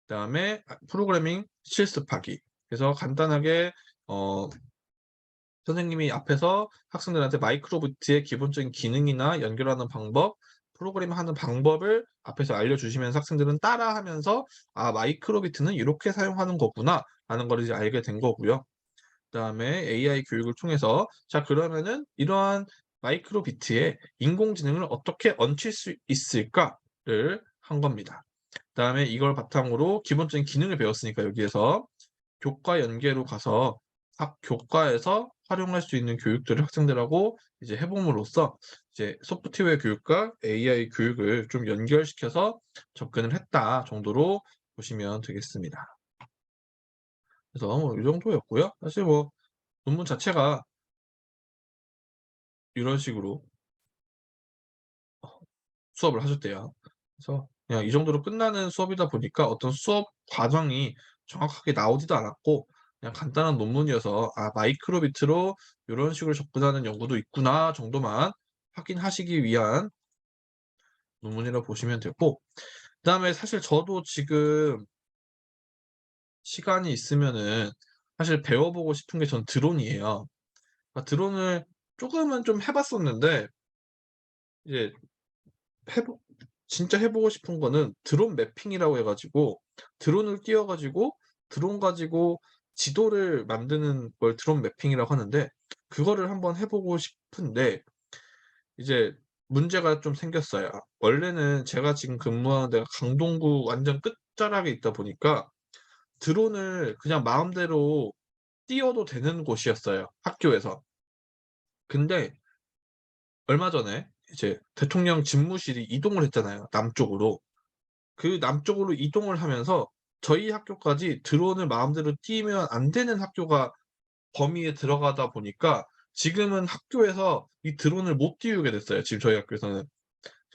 그다음에 프로그래밍 실습하기. 그래서 간단하게 어 선생님이 앞에서 학생들한테 마이크로비트의 기본적인 기능이나 연결하는 방법, 프로그램하는 방법을 앞에서 알려주시면서 학생들은 따라하면서 '아, 마이크로비트는 이렇게 사용하는 거구나.'라는 걸 이제 알게 된 거고요. 그다음에 AI 교육을 통해서 자, 그러면은 이러한 마이크로비트에 인공지능을 어떻게 얹힐 수 있을까를 한 겁니다. 그다음에 이걸 바탕으로 기본적인 기능을 배웠으니까 여기에서 교과 연계로 가서 각 교과에서 활용할 수 있는 교육들을 학생들하고 이제 해 봄으로써 이제 소프트웨어 교육과 AI 교육을 좀 연결시켜서 접근을 했다 정도로 보시면 되겠습니다. 그래서 뭐 이 정도였고요. 사실 뭐 논문 자체가 이런 식으로 수업을 하셨대요. 그래서 그냥 이 정도로 끝나는 수업이다 보니까 어떤 수업 과정이 정확하게 나오지도 않았고, 그냥 간단한 논문이어서 '아, 마이크로비트로 요런 식으로 접근하는 연구도 있구나.' 정도만 확인하시기 위한 논문이라고 보시면 되고, 그다음에 사실 저도 지금 시간이 있으면은 사실 배워 보고 싶은 게 전 드론이에요. 드론을 쪼금은 좀 해 봤었는데 이제 해 보 진짜 해 보고 싶은 거는 드론 매핑이라고 해 가지고 드론을 띄워 가지고 드론 가지고 지도를 만드는 걸 드론 매핑이라고 하는데, 그거를 한번 해 보고 싶은데 이제 문제가 좀 생겼어요. 원래는 제가 지금 근무하는 데가 강동구 완전 끝자락에 있다 보니까 드론을 그냥 마음대로 띄워도 되는 곳이었어요, 학교에서. 근데 얼마 전에 이제 대통령 집무실이 이동을 했잖아요, 남쪽으로. 그 남쪽으로 이동을 하면서 저희 학교까지 드론을 마음대로 띄우면 안 되는 학교가 범위에 들어가다 보니까 지금은 학교에서 이 드론을 못 띄우게 됐어요, 지금 저희 학교에서는.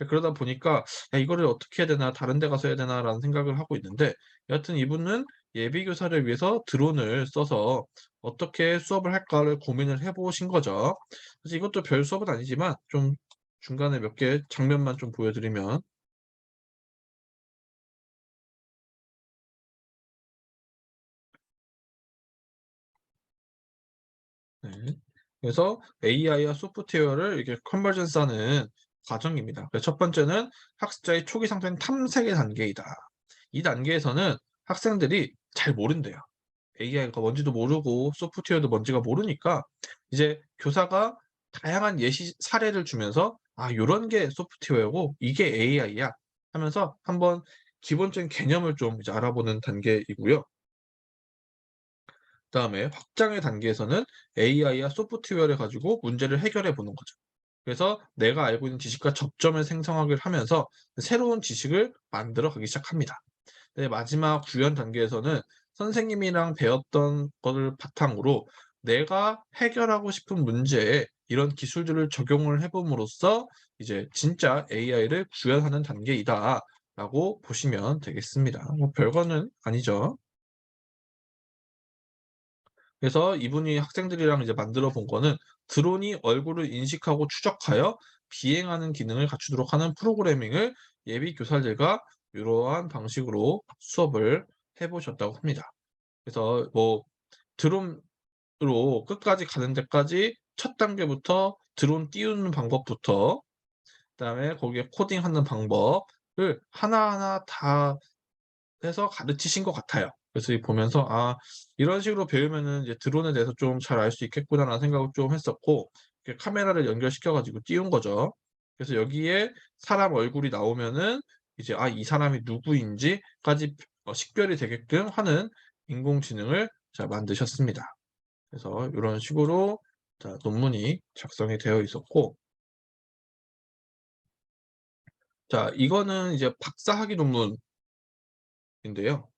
그러다 보니까 '야, 이거를 어떻게 해야 되나? 다른 데 가서 해야 되나?'라는 생각을 하고 있는데, 여하튼 이분은 예비 교사를 위해서 드론을 써서 어떻게 수업을 할까를 고민을 해 보신 거죠. 그래서 이것도 별 수업은 아니지만 좀 중간에 몇 개 장면만 좀 보여 드리면, 네. 그래서 AI와 소프트웨어를 이렇게 컨버전스 하는 과정입니다. 그래서 첫 번째는 학습자의 초기 상태인 탐색의 단계이다. 이 단계에서는 학생들이 잘 모른대요. AI가 뭔지도 모르고 소프트웨어도 뭔지가 모르니까 이제 교사가 다양한 예시 사례를 주면서 "아, 요런 게 소프트웨어고 이게 AI야." 하면서 한번 기본적인 개념을 좀 이제 알아보는 단계이고요. 그다음에 확장의 단계에서는 AI와 소프트웨어를 가지고 문제를 해결해 보는 거죠. 그래서 내가 알고 있는 지식과 접점을 생성하기를 하면서 새로운 지식을 만들어 가기 시작합니다. 네, 마지막 구현 단계에서는 선생님이랑 배웠던 거를 바탕으로 내가 해결하고 싶은 문제에 이런 기술들을 적용을 해 봄으로써 이제 '진짜 AI를 구현하는 단계이다.'라고 보시면 되겠습니다. 뭐 별거는 아니죠. 그래서 이분이 학생들이랑 이제 만들어 본 거는 드론이 얼굴을 인식하고 추적하여 비행하는 기능을 갖추도록 하는 프로그래밍을 예비 교사들과 이러한 방식으로 수업을 해 보셨다고 합니다. 그래서 뭐 드론으로 끝까지 가는 데까지 첫 단계부터 드론 띄우는 방법부터 그다음에 거기에 코딩하는 방법을 하나하나 다 해서 가르치신 것 같아요. 그래서 이 보면서 '아 이런 식으로 배우면은 이제 드론에 대해서 좀 잘 알 수 있겠구나.'라는 생각을 좀 했었고, 이렇게 카메라를 연결시켜 가지고 띄운 거죠. 그래서 여기에 사람 얼굴이 나오면은 이제 '아 이 사람이 누구인지.'까지 식별이 되게끔 하는 인공지능을 자 만드셨습니다. 그래서 요런 식으로 자 논문이 작성이 되어 있었고, 자 이거는 이제 박사학위 논문인데요.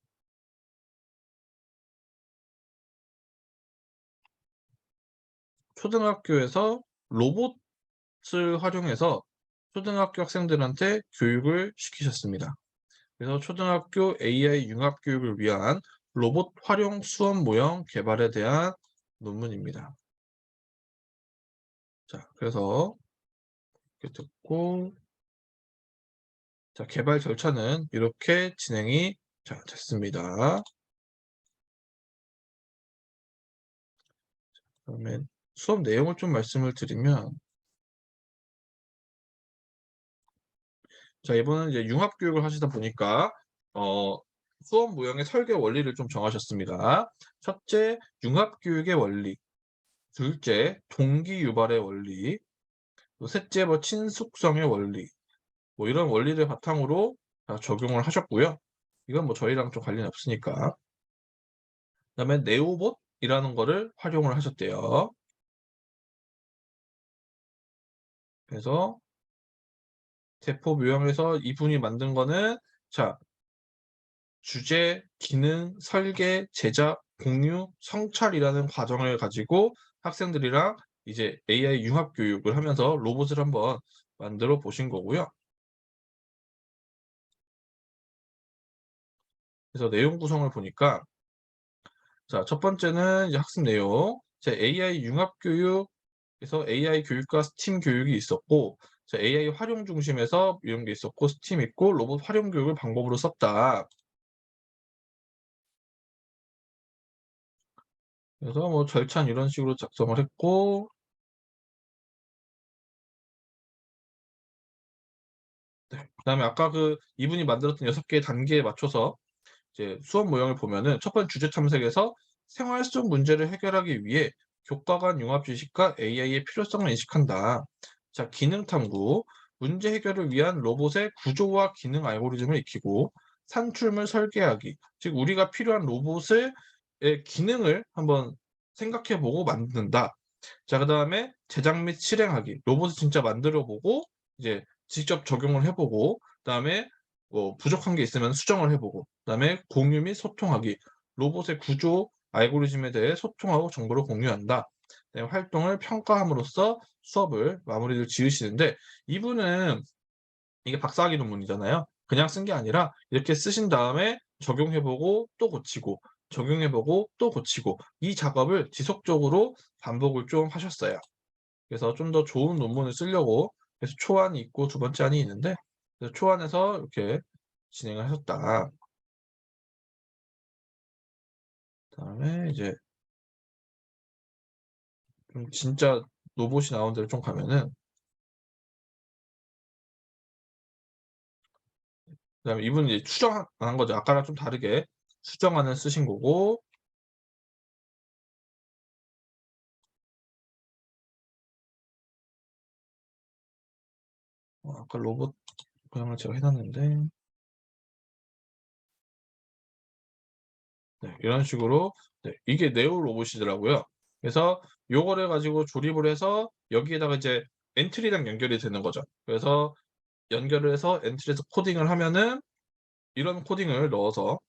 초등학교에서 로봇을 활용해서 초등학교 학생들한테 교육을 시키셨습니다. 그래서 초등학교 AI 융합 교육을 위한 로봇 활용 수업 모형 개발에 대한 논문입니다. 자, 그래서 이렇게 듣고, 자, 개발 절차는 이렇게 진행이 자, 됐습니다. 그다음에 수업 내용을 좀 말씀을 드리면, 자, 이번은 이제 융합 교육을 하시다 보니까 어, 수업 모형의 설계 원리를 좀 정하셨습니다. 첫째, 융합 교육의 원리. 둘째, 동기 유발의 원리. 또 셋째, 뭐 친숙성의 원리. 뭐 이런 원리를 바탕으로 적용을 하셨고요. 이건 뭐 저희랑 좀 관련이 없으니까. 그다음에 네오봇이라는 거를 활용을 하셨대요. 그래서 대포 묘형에서 이분이 만든 거는 자, 주제, 기능, 설계, 제작, 공유, 성찰이라는 과정을 가지고 학생들이랑 이제 AI 융합 교육을 하면서 로봇을 한번 만들어 보신 거고요. 그래서 내용 구성을 보니까 자, 첫 번째는 이제 학습 내용. 자, AI 융합 교육에서 AI 교육과 스팀 교육이 있었고, 자, AI 활용 중심에서 이런 게 있었고, 스팀 있고, 로봇 활용 교육을 방법으로 썼다. 그래서 뭐 절차는 이런 식으로 작성을 했고, 네. 그다음에 아까 그 이분이 만들었던 6개의 단계에 맞춰서 이제 수업 모형을 보면은 첫 번째 주제 탐색에서 생활 속 문제를 해결하기 위해 교과 간 융합 지식과 AI의 필요성을 인식한다. 자, 기능 탐구. 문제 해결을 위한 로봇의 구조와 기능 알고리즘을 익히고 산출물 설계하기. 즉 우리가 필요한 로봇의 기능을 한번 생각해 보고 만든다. 자, 그다음에 제작 및 실행하기. 로봇을 진짜 만들어 보고 이제 직접 적용을 해 보고 그다음에 뭐 부족한 게 있으면 수정을 해 보고 그다음에 공유 및 소통하기. 로봇의 구조, 알고리즘에 대해 소통하고 정보를 공유한다. 그다음에 활동을 평가함으로써 수업을 마무리를 지으시는데, 이분은 이게 박사학위 논문이잖아요. 그냥 쓴 게 아니라 이렇게 쓰신 다음에 적용해 보고 또 고치고 적용해 보고 또 고치고 이 작업을 지속적으로 반복을 좀 하셨어요. 그래서 좀 더 좋은 논문을 쓰려고 그래서 초안이 있고 두 번째 안이 있는데, 그래서 초안에서 이렇게 진행을 하셨다. 그다음에 이제 좀 진짜 로봇이 나온 데를 좀 가면은, 그다음에 이분이 이제 추정한 거죠. 아까랑 좀 다르게 수정안을 쓰신 거고, 아까 로봇 모양을 제가 해 놨는데, 네 이런 식으로, 네 이게 네오 로봇이더라고요. 그래서 요거를 가지고 조립을 해서 여기에다가 이제 엔트리랑 연결이 되는 거죠. 그래서 연결을 해서 엔트리에서 코딩을 하면은 이런 코딩을 넣어서,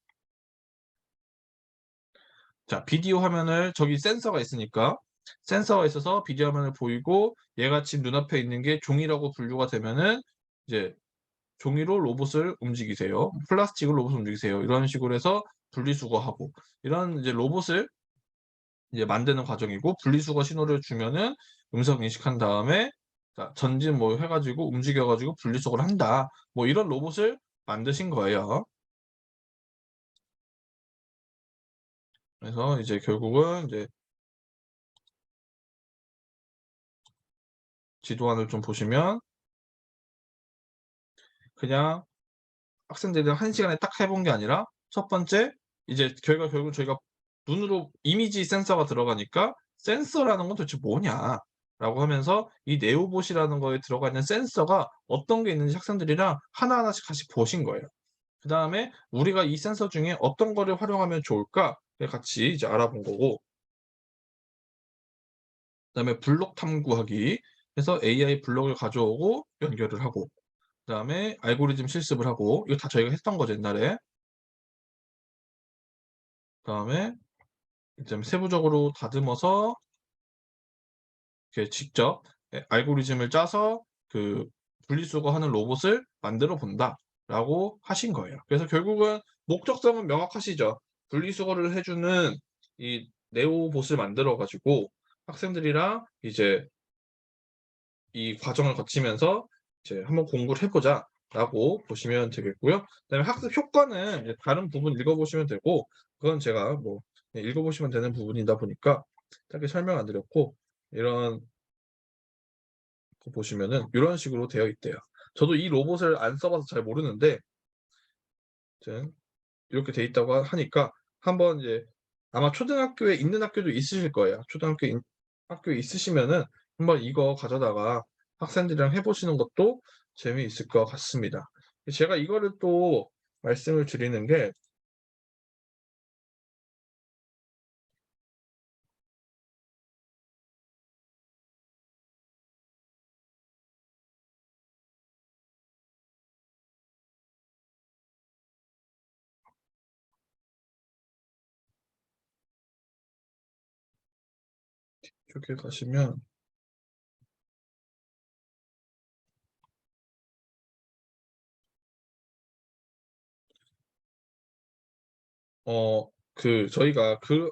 자 비디오 화면을 저기 센서가 있으니까 센서가 있어서 비디오 화면을 보이고 얘가 지금 눈앞에 있는 게 종이라고 분류가 되면은 이제 종이로 로봇을 움직이세요. 플라스틱으로 로봇을 움직이세요. 이런 식으로 해서 분리수거하고 이런 이제 로봇을 이제 만드는 과정이고, 분리수거 신호를 주면은 음성 인식한 다음에 전진 뭐 해 가지고 움직여 가지고 분리수거를 한다. 뭐 이런 로봇을 만드신 거예요. 그래서 이제 결국은 이제 지도안을 좀 보시면 그냥 학생들이랑 1시간에 딱 해 본 게 아니라, 첫 번째 이제 결국 저희가 눈으로 이미지 센서가 들어가니까 "센서라는 건 도대체 뭐냐?"라고 하면서 이 네오봇이라는 거에 들어가 있는 센서가 어떤 게 있는지 학생들이랑 하나하나씩 같이 보신 거예요. 그다음에 우리가 이 센서 중에 어떤 거를 활용하면 좋을까?를 같이 이제 알아본 거고, 그다음에 블록 탐구하기 해서 AI 블록을 가져오고 연결을 하고, 그다음에 알고리즘 실습을 하고, 이거 다 저희가 했던 거죠, 옛날에. 그다음에 좀 세부적으로 다듬어서 이렇게 직접 알고리즘을 짜서 그 분리수거하는 로봇을 만들어 본다라고 하신 거예요. 그래서 결국은 목적성은 명확하시죠. 분리수거를 해 주는 이 네오봇을 만들어 가지고 학생들이랑 이제 이 과정을 거치면서 이제 "한번 공부를 해 보자."라고 보시면 되겠고요. 그다음에 학습 효과는 이제 다른 부분 읽어 보시면 되고, 그건 제가 뭐 읽어 보시면 되는 부분이다 보니까 딱히 설명 안 드렸고, 이런 거 보시면은 요런 식으로 되어 있대요. 저도 이 로봇을 안 써 봐서 잘 모르는데, 아무튼 이렇게 돼 있다고 하니까 한번 이제 아마 초등학교에 있는 학교도 있으실 거예요. 학교에 있으시면은 한번 이거 가져다가 학생들이랑 해 보시는 것도 재미있을 것 같습니다. 제가 이거를 또 말씀을 드리는 게, 이쪽에 가시면 저희가 그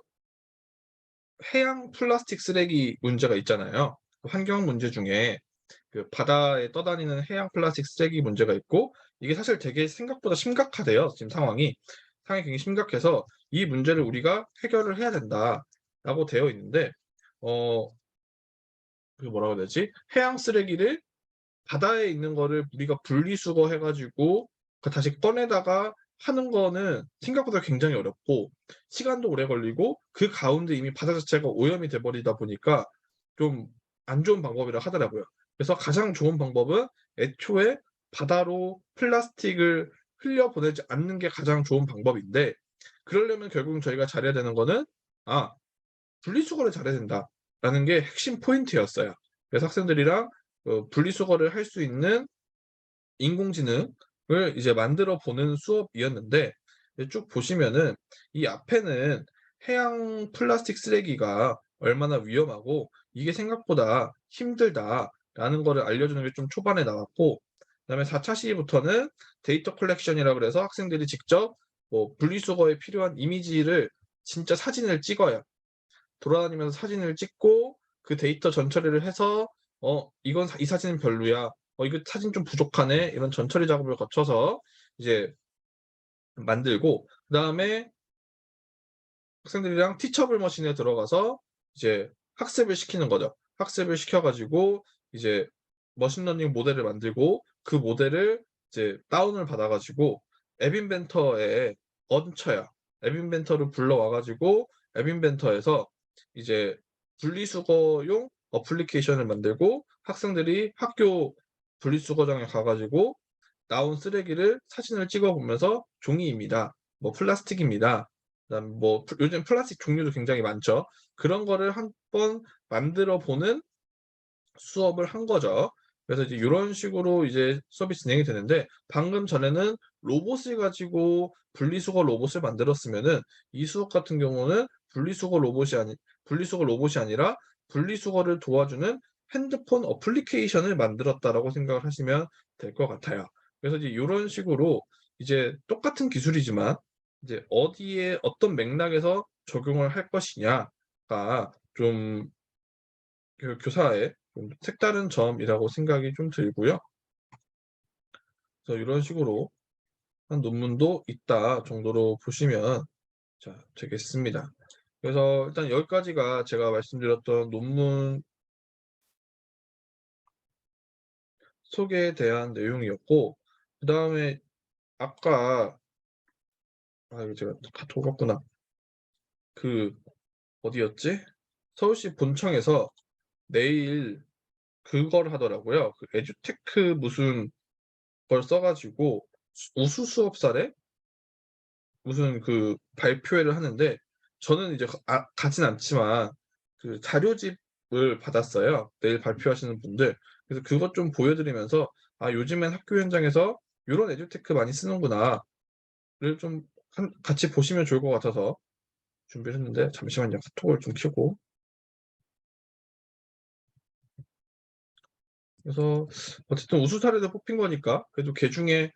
해양 플라스틱 쓰레기 문제가 있잖아요. 그 환경 문제 중에 그 바다에 떠다니는 해양 플라스틱 쓰레기 문제가 있고, 이게 사실 되게 생각보다 심각하대요. 지금 상황이 굉장히 심각해서 "이 문제를 우리가 해결을 해야 된다."라고 되어 있는데, 어 그 뭐라고 해야 되지? 해양 쓰레기를 바다에 있는 거를 우리가 분리수거해 가지고 다시 꺼내다가 하는 거는 생각보다 굉장히 어렵고 시간도 오래 걸리고, 그 가운데 이미 바다 자체가 오염이 돼 버리다 보니까 좀 안 좋은 방법이라 하더라고요. 그래서 가장 좋은 방법은 애초에 바다로 플라스틱을 흘려보내지 않는 게 가장 좋은 방법인데, 그러려면 결국은 저희가 잘해야 되는 거는 '아, 분리수거를 잘해야 된다.'라는 게 핵심 포인트였어요. 그래서 학생들이랑 분리수거를 할 수 있는 인공지능을 이제 만들어 보는 수업이었는데, 이제 쭉 보시면은 이 앞에는 해양 플라스틱 쓰레기가 얼마나 위험하고 이게 생각보다 힘들다라는 거를 알려주는 게 좀 초반에 나왔고, 그다음에 4차 시부터는 데이터 컬렉션이라 그래서 학생들이 직접 뭐 분리수거에 필요한 이미지를 진짜 사진을 찍어요. 돌아다니면서 사진을 찍고 그 데이터 전처리를 해서 이건 이 사진은 별로야. 이거 사진 좀 부족하네.' 이런 전처리 작업을 거쳐서 이제 만들고, 그다음에 학생들이랑 티처블 머신에 들어가서 이제 학습을 시키는 거죠. 학습을 시켜 가지고 이제 머신러닝 모델을 만들고, 그 모델을 이제 다운을 받아 가지고 앱 인벤터에 얹혀요. 앱 인벤터를 불러와 가지고 앱 인벤터에서 이제 분리수거용 어플리케이션을 만들고, 학생들이 학교 분리수거장에 가 가지고 나온 쓰레기를 사진을 찍어 보면서 "종이입니다. 뭐 플라스틱입니다." 그다음에 뭐 요즘 플라스틱 종류도 굉장히 많죠. 그런 거를 한번 만들어 보는 수업을 한 거죠. 그래서 이제 요런 식으로 이제 수업이 진행이 되는데, 방금 전에는 로봇을 가지고 분리수거 로봇을 만들었으면은 이 수업 같은 경우는 분리수거 로봇이 아니라 '분리수거를 도와주는 핸드폰 어플리케이션을 만들었다.'라고 생각을 하시면 될 것 같아요. 그래서 이제 요런 식으로 이제 똑같은 기술이지만 이제 어디에 어떤 맥락에서 적용을 할 것이냐, 좀 그 교사의 좀 색다른 점이라고 생각이 좀 들고요. 그래서 이런 식으로 한 논문도 있다 정도로 보시면 되겠습니다. 그래서 일단 여기까지가 제가 말씀드렸던 논문 소개에 대한 내용이었고, 그다음에 아까 이거 제가 카톡 왔구나. 그 어디였지? 서울시 본청에서 내일 그걸 하더라고요. 그 에듀테크 무슨 걸 써 가지고 우수 수업 사례 무슨 그 발표회를 하는데, 저는 이제 가진 않지만 그 자료집을 받았어요, 내일 발표하시는 분들. 그래서 그것 좀 보여 드리면서 '아 요즘엔 학교 현장에서 요런 에듀테크 많이 쓰는구나.'를 좀 같이 보시면 좋을 것 같아서 준비를 했는데, 잠시만요. 카톡을 좀 켜고. 그래서 어쨌든 우수 사례도 뽑힌 거니까 그래도 그중에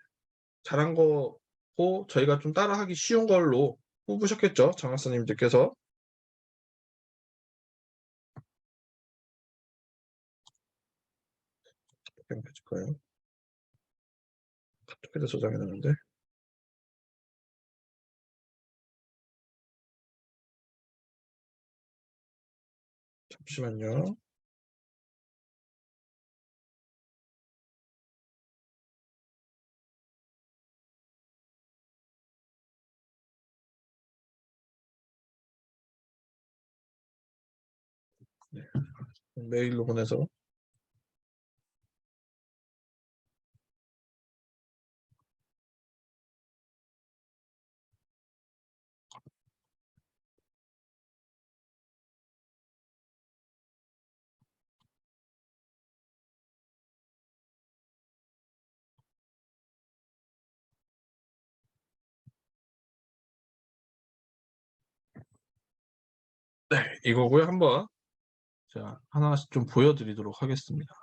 잘한 거고 저희가 좀 따라하기 쉬운 걸로 뽑으셨겠죠, 장학사님들께서. 켜질까요? 카톡에다 저장해 놨는데. 잠시만요. 네. 메일로 보내서. 네. 이거고요. 한번 제가 하나씩 좀 보여 드리도록 하겠습니다.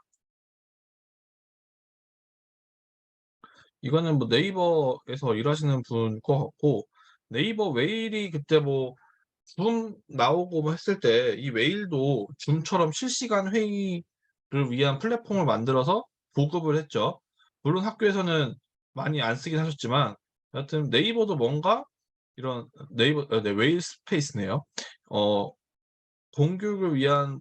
이거는 뭐 네이버에서 일하시는 분 거 같고, 네이버 웨일이 그때 뭐 줌 나오고 뭐 했을 때 이 웨일도 줌처럼 실시간 회의를 위한 플랫폼을 만들어서 보급을 했죠. 물론 학교에서는 많이 안 쓰긴 하셨지만, 여하튼 네이버도 뭔가 이런 네, 웨일 스페이스네요. 어 공교육을 위한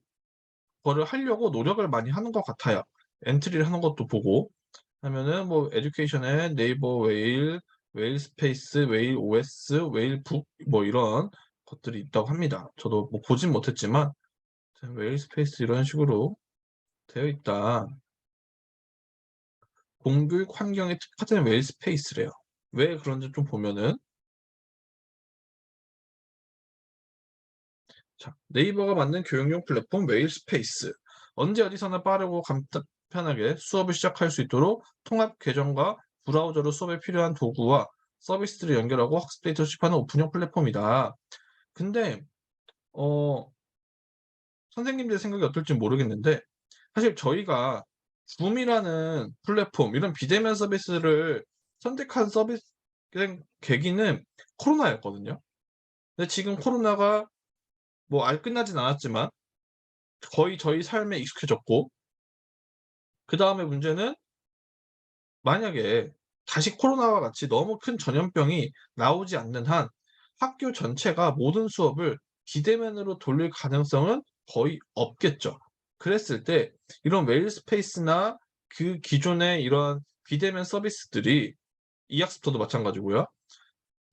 거를 하려고 노력을 많이 하는 것 같아요. 엔트리를 하는 것도 보고 하면은 뭐 에듀케이션에 네이버 웨일, 웨일 스페이스, 웨일 OS, 웨일 북 뭐 이런 것들이 있다고 합니다. 저도 뭐 보진 못했지만 웨일 스페이스 이런 식으로 되어 있다. 공교육 환경에 특화된 웨일 스페이스래요. 왜 그런지 좀 보면은, 네이버가 만든 교육용 플랫폼 웨일 스페이스. 언제 어디서나 빠르고 간편하게 수업을 시작할 수 있도록 통합 계정과 브라우저로 수업에 필요한 도구와 서비스들을 연결하고 학습 데이터를 수집하는 오픈형 플랫폼이다. 근데 어 선생님들의 생각이 어떨지 모르겠는데, 사실 저희가 줌이라는 플랫폼 이런 비대면 서비스를 선택한 계기는 코로나였거든요. 근데 지금 코로나가 뭐 아직 끝나진 않았지만 거의 저희 삶에 익숙해졌고, 그다음에 문제는 만약에 다시 코로나와 같이 너무 큰 전염병이 나오지 않는 한 학교 전체가 모든 수업을 비대면으로 돌릴 가능성은 거의 없겠죠. 그랬을 때 이런 메일 스페이스나 그 기존의 이런 비대면 서비스들이, 이학스토도 마찬가지고요,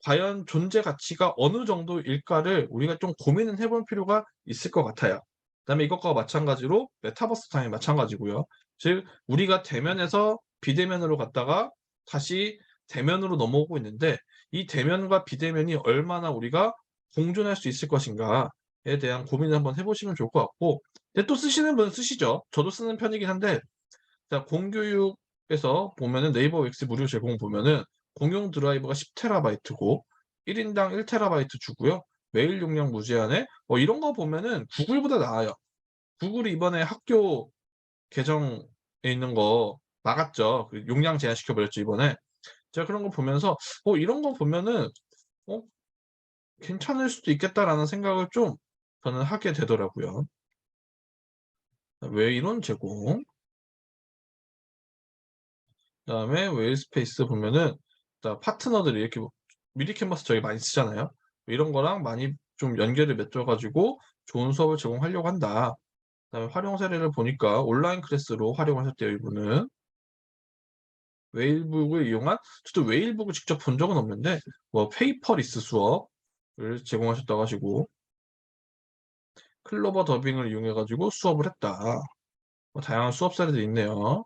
과연 존재 가치가 어느 정도일까를 우리가 좀 고민은 해볼 필요가 있을 것 같아요. 그다음에 이것과 마찬가지로 메타버스 당연히 마찬가지고요. 즉 우리가 대면에서 비대면으로 갔다가 다시 대면으로 넘어오고 있는데, 이 대면과 비대면이 얼마나 우리가 공존할 수 있을 것인가에 대한 고민을 한번 해 보시면 좋을 것 같고, 근데 또 쓰시는 분은 쓰시죠. 저도 쓰는 편이긴 한데, 자 공교육에서 보면은 네이버 엑스 무료 제공 보면은 공용 드라이브가 10TB고 1 인당 1TB 주고요. 메일 용량 무제한에 이런 거 보면은 구글보다 나아요. 구글이 이번에 학교 계정에 있는 거 막았죠. 그 용량 제한시켜 버렸죠, 이번에. 제가 그런 거 보면서 이런 거 보면은 '어 괜찮을 수도 있겠다.'라는 생각을 좀 저는 하게 되더라고요. 왜 이런 제공. 그다음에 웨일 스페이스 보면은 파트너들이 이렇게 미리 캔버스 저희 많이 쓰잖아요. 이런 거랑 많이 좀 연결을 맺어 가지고 좋은 수업을 제공하려고 한다. 그다음에 활용 사례를 보니까 온라인 클래스로 활용하셨대요, 이분은. 웨일북을 이용한, 저도 웨일북을 직접 본 적은 없는데 뭐 페이퍼리스 수업을 제공하셨다고 하시고, 클로버 더빙을 이용해 가지고 수업을 했다. 뭐 다양한 수업 사례도 있네요.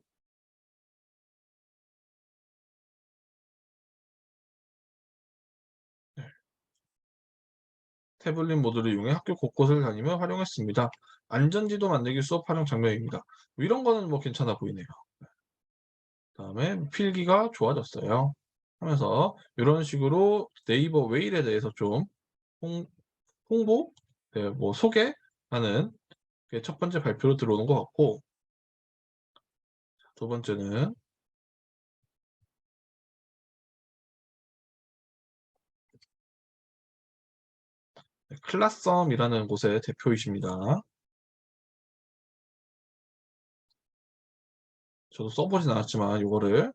네. 태블릿 모드를 이용해 학교 곳곳을 다니며 활용했습니다. 안전지도 만들기 수업 활용 장면입니다. 뭐 이런 거는 뭐 괜찮아 보이네요. 그다음에 필기가 좋아졌어요 하면서 이런 식으로 네이버 웨일에 대해서 좀 홍 홍보, 네, 뭐 소개하는 게 첫 번째 발표로 들어오는 것 같고, 두 번째는 클라썸이라는 곳의 대표이십니다. 저도 써보진 않았지만 요거를,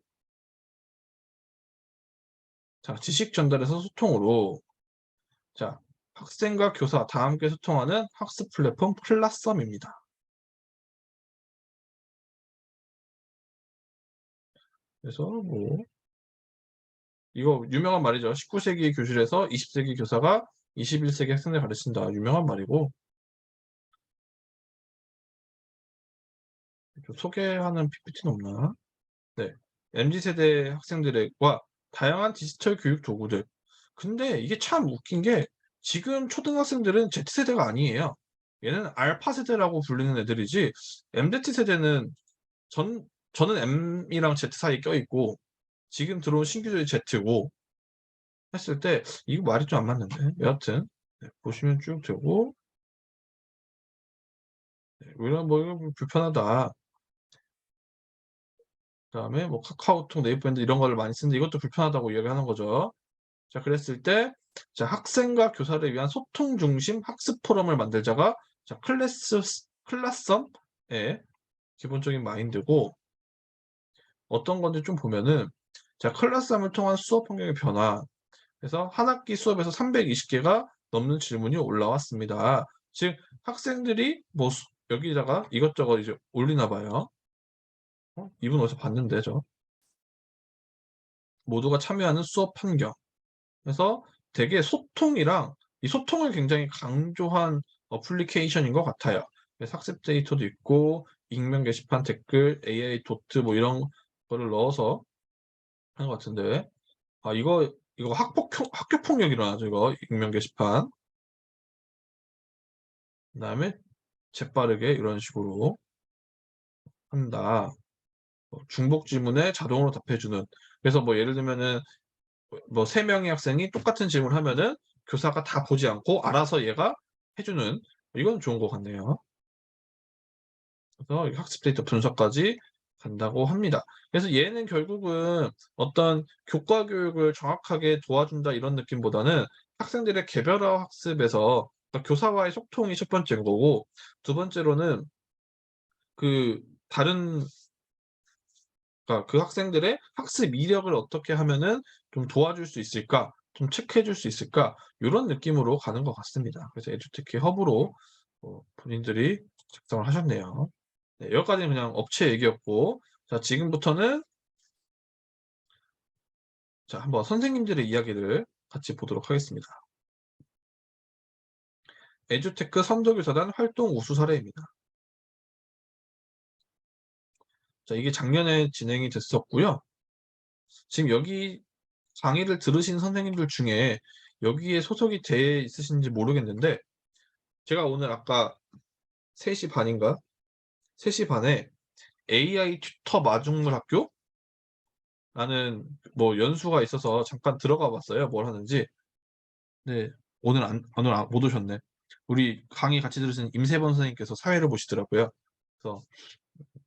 자, 지식 전달에서 소통으로, 자, 학생과 교사 다 함께 소통하는 학습 플랫폼 클라썸입니다. 그래서 뭐 이거 유명한 말이죠. 19세기 교실에서 20세기 교사가 21세기 학생을 가르친다. 유명한 말이고, 좀 소개하는 PPT는 없나? 네. MZ세대 학생들과 다양한 디지털 교육 도구들. 근데 이게 참 웃긴 게, 지금 초등학생들은 Z세대가 아니에요. 얘는 알파 세대라고 불리는 애들이지, MZ세대는 저는 M이랑 Z 사이에 껴있고 지금 들어온 신규들이 Z고 했을 때 이거 말이 좀 안 맞는데. 여하튼 네, 보시면 쭉 되고, 네, 이런 뭐 이거 불편하다. 그다음에 뭐 카카오톡, 네이버밴드 이런 거를 많이 쓰는데 이것도 불편하다고 이야기하는 거죠. 자, 그랬을 때, 자, 학생과 교사를 위한 소통 중심 학습 포럼을 만들자가, 자, 클라썸의 기본적인 마인드고, 어떤 건지 좀 보면은, 자, 클라썸을 통한 수업 환경의 변화. 그래서 한 학기 수업에서 320개가 넘는 질문이 올라왔습니다. 즉 학생들이 뭐 여기다가 이것저것 이제 올리나 봐요. 이분 어디서 봤는데 저. 모두가 참여하는 수업 환경. 그래서 되게 소통이랑, 이 소통을 굉장히 강조한 어플리케이션인 것 같아요. 그래서 학습 데이터도 있고 익명 게시판, 댓글, AI 도트 뭐 이런 거를 넣어서 하는 것 같은데, 아 이거 학교 폭력 일어나죠 이거, 익명 게시판. 그다음에 재빠르게 이런 식으로 한다. 뭐 중복 질문에 자동으로 답해 주는. 그래서 뭐 예를 들면은 뭐 3 명의 학생이 똑같은 질문을 하면은 교사가 다 보지 않고 알아서 얘가 해 주는, 이건 좋은 것 같네요. 그래서 학습 데이터 분석까지 간다고 합니다. 그래서 얘는 결국은 어떤 교과 교육을 정확하게 도와준다 이런 느낌보다는 학생들의 개별화 학습에서, 그러니까 교사와의 소통이 첫 번째인 거고, 두 번째로는 그 다른, 그러니까 그 학생들의 학습 이력을 어떻게 하면은 좀 도와줄 수 있을까? 좀 체크해 줄 수 있을까? 요런 느낌으로 가는 것 같습니다. 그래서 에듀테크 허브로 본인들이 작성을 하셨네요. 네, 여기까지는 그냥 업체 얘기였고, 자, 지금부터는, 자, 한번 선생님들의 이야기를 같이 보도록 하겠습니다. 에듀테크 선도교사단 활동 우수 사례입니다. 자, 이게 작년에 진행이 됐었고요. 지금 여기 강의를 들으신 선생님들 중에 여기에 소속이 돼 있으신지 모르겠는데, 제가 오늘 아까 3시 반인가? 3시 반에 AI 튜터 마중물 학교라는 뭐 연수가 있어서 잠깐 들어가 봤어요. 뭘 하는지. 네. 오늘 못 오셨네. 우리 강의 같이 들으신 임세번 선생님께서 사회를 보시더라고요. 그래서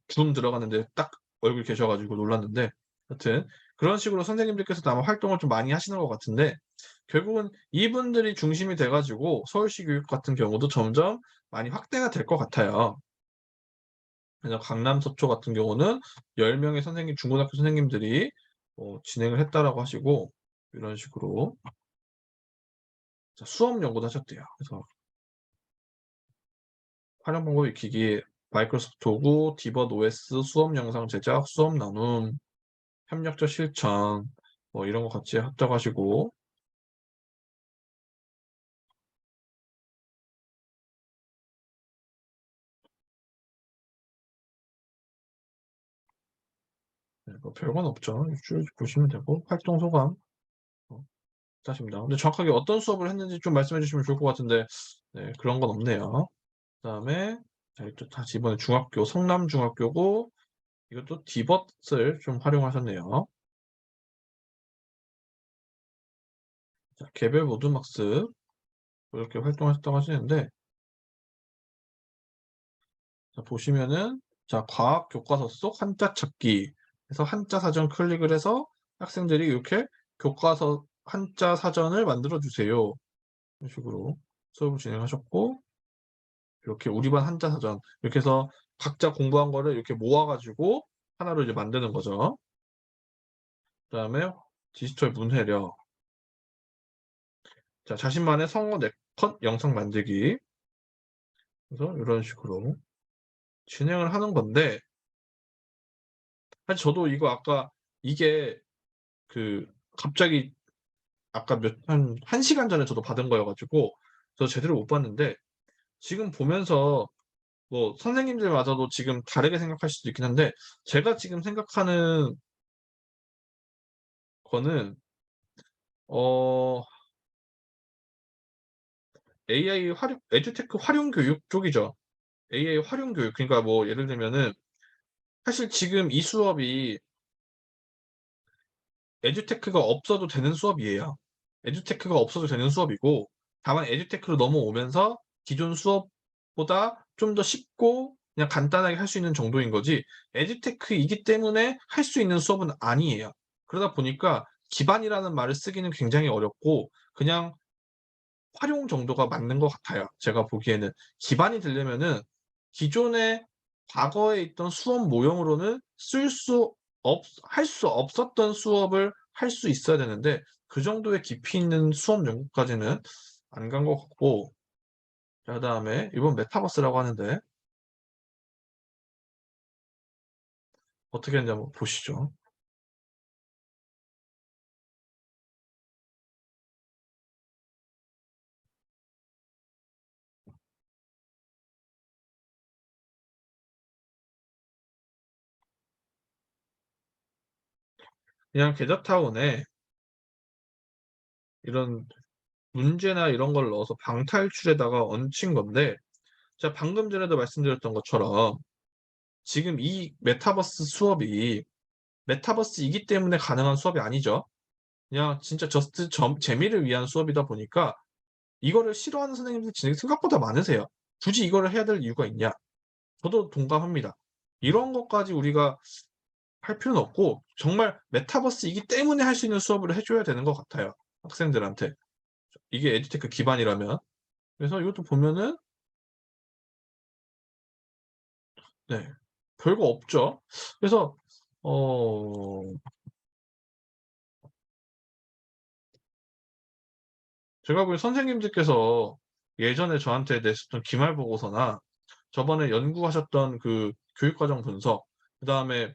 줌 들어갔는데 딱 얼굴 계셔 가지고 놀랐는데, 하여튼 그런 식으로 선생님들께서도 아마 활동을 좀 많이 하시는 것 같은데 결국은 이분들이 중심이 돼 가지고 서울시 교육 같은 경우도 점점 많이 확대가 될 것 같아요. 그래서 강남 서초 같은 경우는 10 명의 선생님 중고등학교 선생님들이 진행을 했다라고 하시고 이런 식으로 수업 연구도 하셨대요. 그래서 활용 방법 익히기, 마이크로소프트 도구, 디벗 OS, 수업 영상 제작, 수업 나눔, 협력자 실천 뭐 이런 거 같이 합작하시고 네 뭐 별건 없죠. 쭉 보시면 되고 활동 소감 하십니다. 근데 정확하게 어떤 수업을 했는지 좀 말씀해 주시면 좋을 것 같은데 네 그런 건 없네요. 그다음에 자 또 다시 이번에 중학교 성남중학교고 이것도 디벗을 좀 활용하셨네요. 자 개별 모둠 학습 이렇게 활동하셨다고 하시는데 자 보시면은 자 과학 교과서 속 한자 찾기 해서 한자 사전 클릭을 해서 학생들이 이렇게 교과서 한자 사전을 만들어 주세요. 이런 식으로 수업을 진행하셨고 이렇게 우리 반 한자 사전 이렇게 해서 각자 공부한 거를 이렇게 모아 가지고 하나로 이제 만드는 거죠. 그다음에 디지털 문해력 자 자신만의 성어 4컷 영상 만들기 그래서 이런 식으로 진행을 하는 건데 사실 저도 이거 아까 이게 그 갑자기 아까 한 시간 전에 저도 받은 거여 가지고 저 제대로 못 봤는데 지금 보면서 뭐 선생님들마저도 지금 다르게 생각할 수도 있긴 한데 제가 지금 생각하는 거는 어 AI 활용 에듀테크 활용 교육 쪽이죠. AI 활용 교육 그러니까 뭐 예를 들면은 사실 지금 이 수업이 에듀테크가 없어도 되는 수업이에요. 에듀테크가 없어도 되는 수업이고 다만 에듀테크로 넘어오면서 기존 수업보다 좀 더 쉽고 그냥 간단하게 할 수 있는 정도인 거지 에듀테크이기 때문에 할 수 있는 수업은 아니에요. 그러다 보니까 기반이라는 말을 쓰기는 굉장히 어렵고 그냥 활용 정도가 맞는 것 같아요. 제가 보기에는 기반이 되려면은 기존에 과거에 있던 수업 모형으로는 쓸 수 할 수 없었던 수업을 할 수 있어야 되는데 그 정도의 깊이 있는 수업 연구까지는 안 간 것 같고 자 그다음에 이번 메타버스라고 하는데 어떻게 했는지 한번 보시죠. 그냥 계좌타운에 이런 문제나 이런 걸 넣어서 방탈출에다가 얹힌 건데 제가 방금 전에도 말씀드렸던 것처럼 지금 이 메타버스 수업이 메타버스이기 때문에 가능한 수업이 아니죠. 그냥 진짜 저스트 재미를 위한 수업이다 보니까 이거를 싫어하는 선생님들이 진짜 생각보다 많으세요. 굳이 이거를 해야 될 이유가 있냐? 저도 동감합니다. 이런 것까지 우리가 할 필요는 없고 정말 메타버스이기 때문에 할 수 있는 수업을 해 줘야 되는 것 같아요, 학생들한테. 이게 에듀테크 기반이라면. 그래서 이것도 보면은 네 별거 없죠. 그래서 어 제가 보기엔 선생님들께서 예전에 저한테 내셨던 기말보고서나 저번에 연구하셨던 그 교육과정 분석 그다음에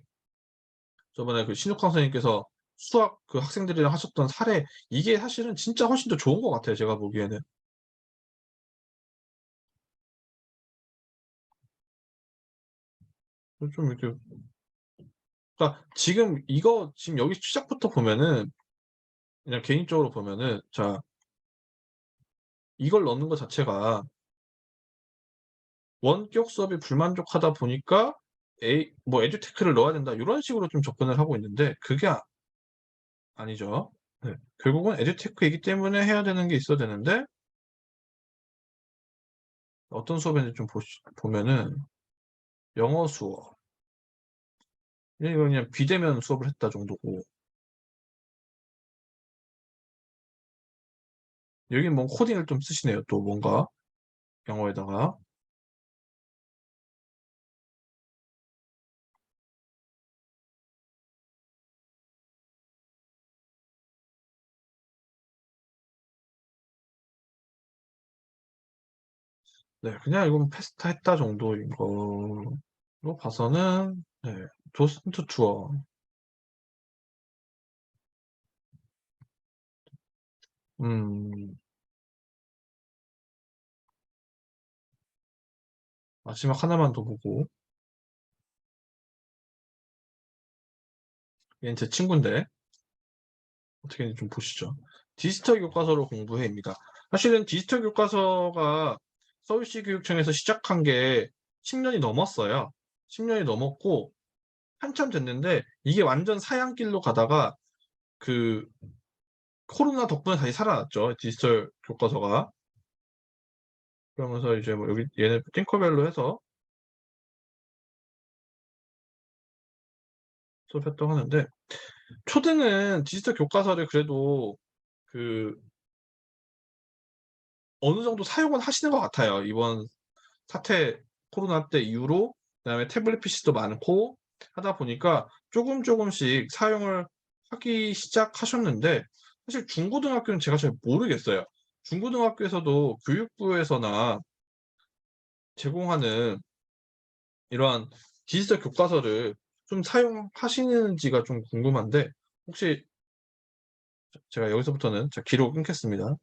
저번에 그 신육환 선생님께서 수학 그 학생들이랑 하셨던 사례 이게 사실은 진짜 훨씬 더 좋은 것 같아요 제가 보기에는. 좀 이렇게 그러니까 지금 이거 지금 여기 시작부터 보면은 그냥 개인적으로 보면은 자 이걸 넣는 것 자체가 원격 수업이 불만족하다 보니까 뭐 에듀테크를 넣어야 된다 요런 식으로 좀 접근을 하고 있는데 그게 아니죠. 네. 결국은 에듀테크이기 때문에 해야 되는 게 있어야 되는데 어떤 수업인지 좀 보면은 영어 수업 이거 그냥 비대면 수업을 했다 정도고 여기는 뭔 코딩을 좀 쓰시네요. 또 뭔가 영어에다가. 네, 그냥 이건 패스트했다 정도인 거로 봐서는 네, 도슨트 투어. 음, 마지막 하나만 더 보고 얘는 제 친구인데 어떻게 좀 보시죠. 디지털 교과서로 공부해입니다. 사실은 디지털 교과서가 서울시 교육청에서 시작한 게 10년이 넘었어요. 10년이 넘었고 한참 됐는데 이게 완전 사양길로 가다가 그 코로나 덕분에 다시 살아났죠. 디지털 교과서가. 그러면서 이제 뭐 여기 얘네 팅커벨로 해서 수업했다고 하는데 초등은 디지털 교과서를 그래도 그 어느 정도 사용은 하시는 것 같아요. 이번 사태 코로나 때 이후로 그다음에 태블릿 PC도 많고 하다 보니까 조금씩 사용을 하기 시작하셨는데 사실 중고등학교는 제가 잘 모르겠어요. 중고등학교에서도 교육부에서나 제공하는 이러한 디지털 교과서를 좀 사용하시는지가 좀 궁금한데 혹시 제가 여기서부터는 기록을 끊겠습니다.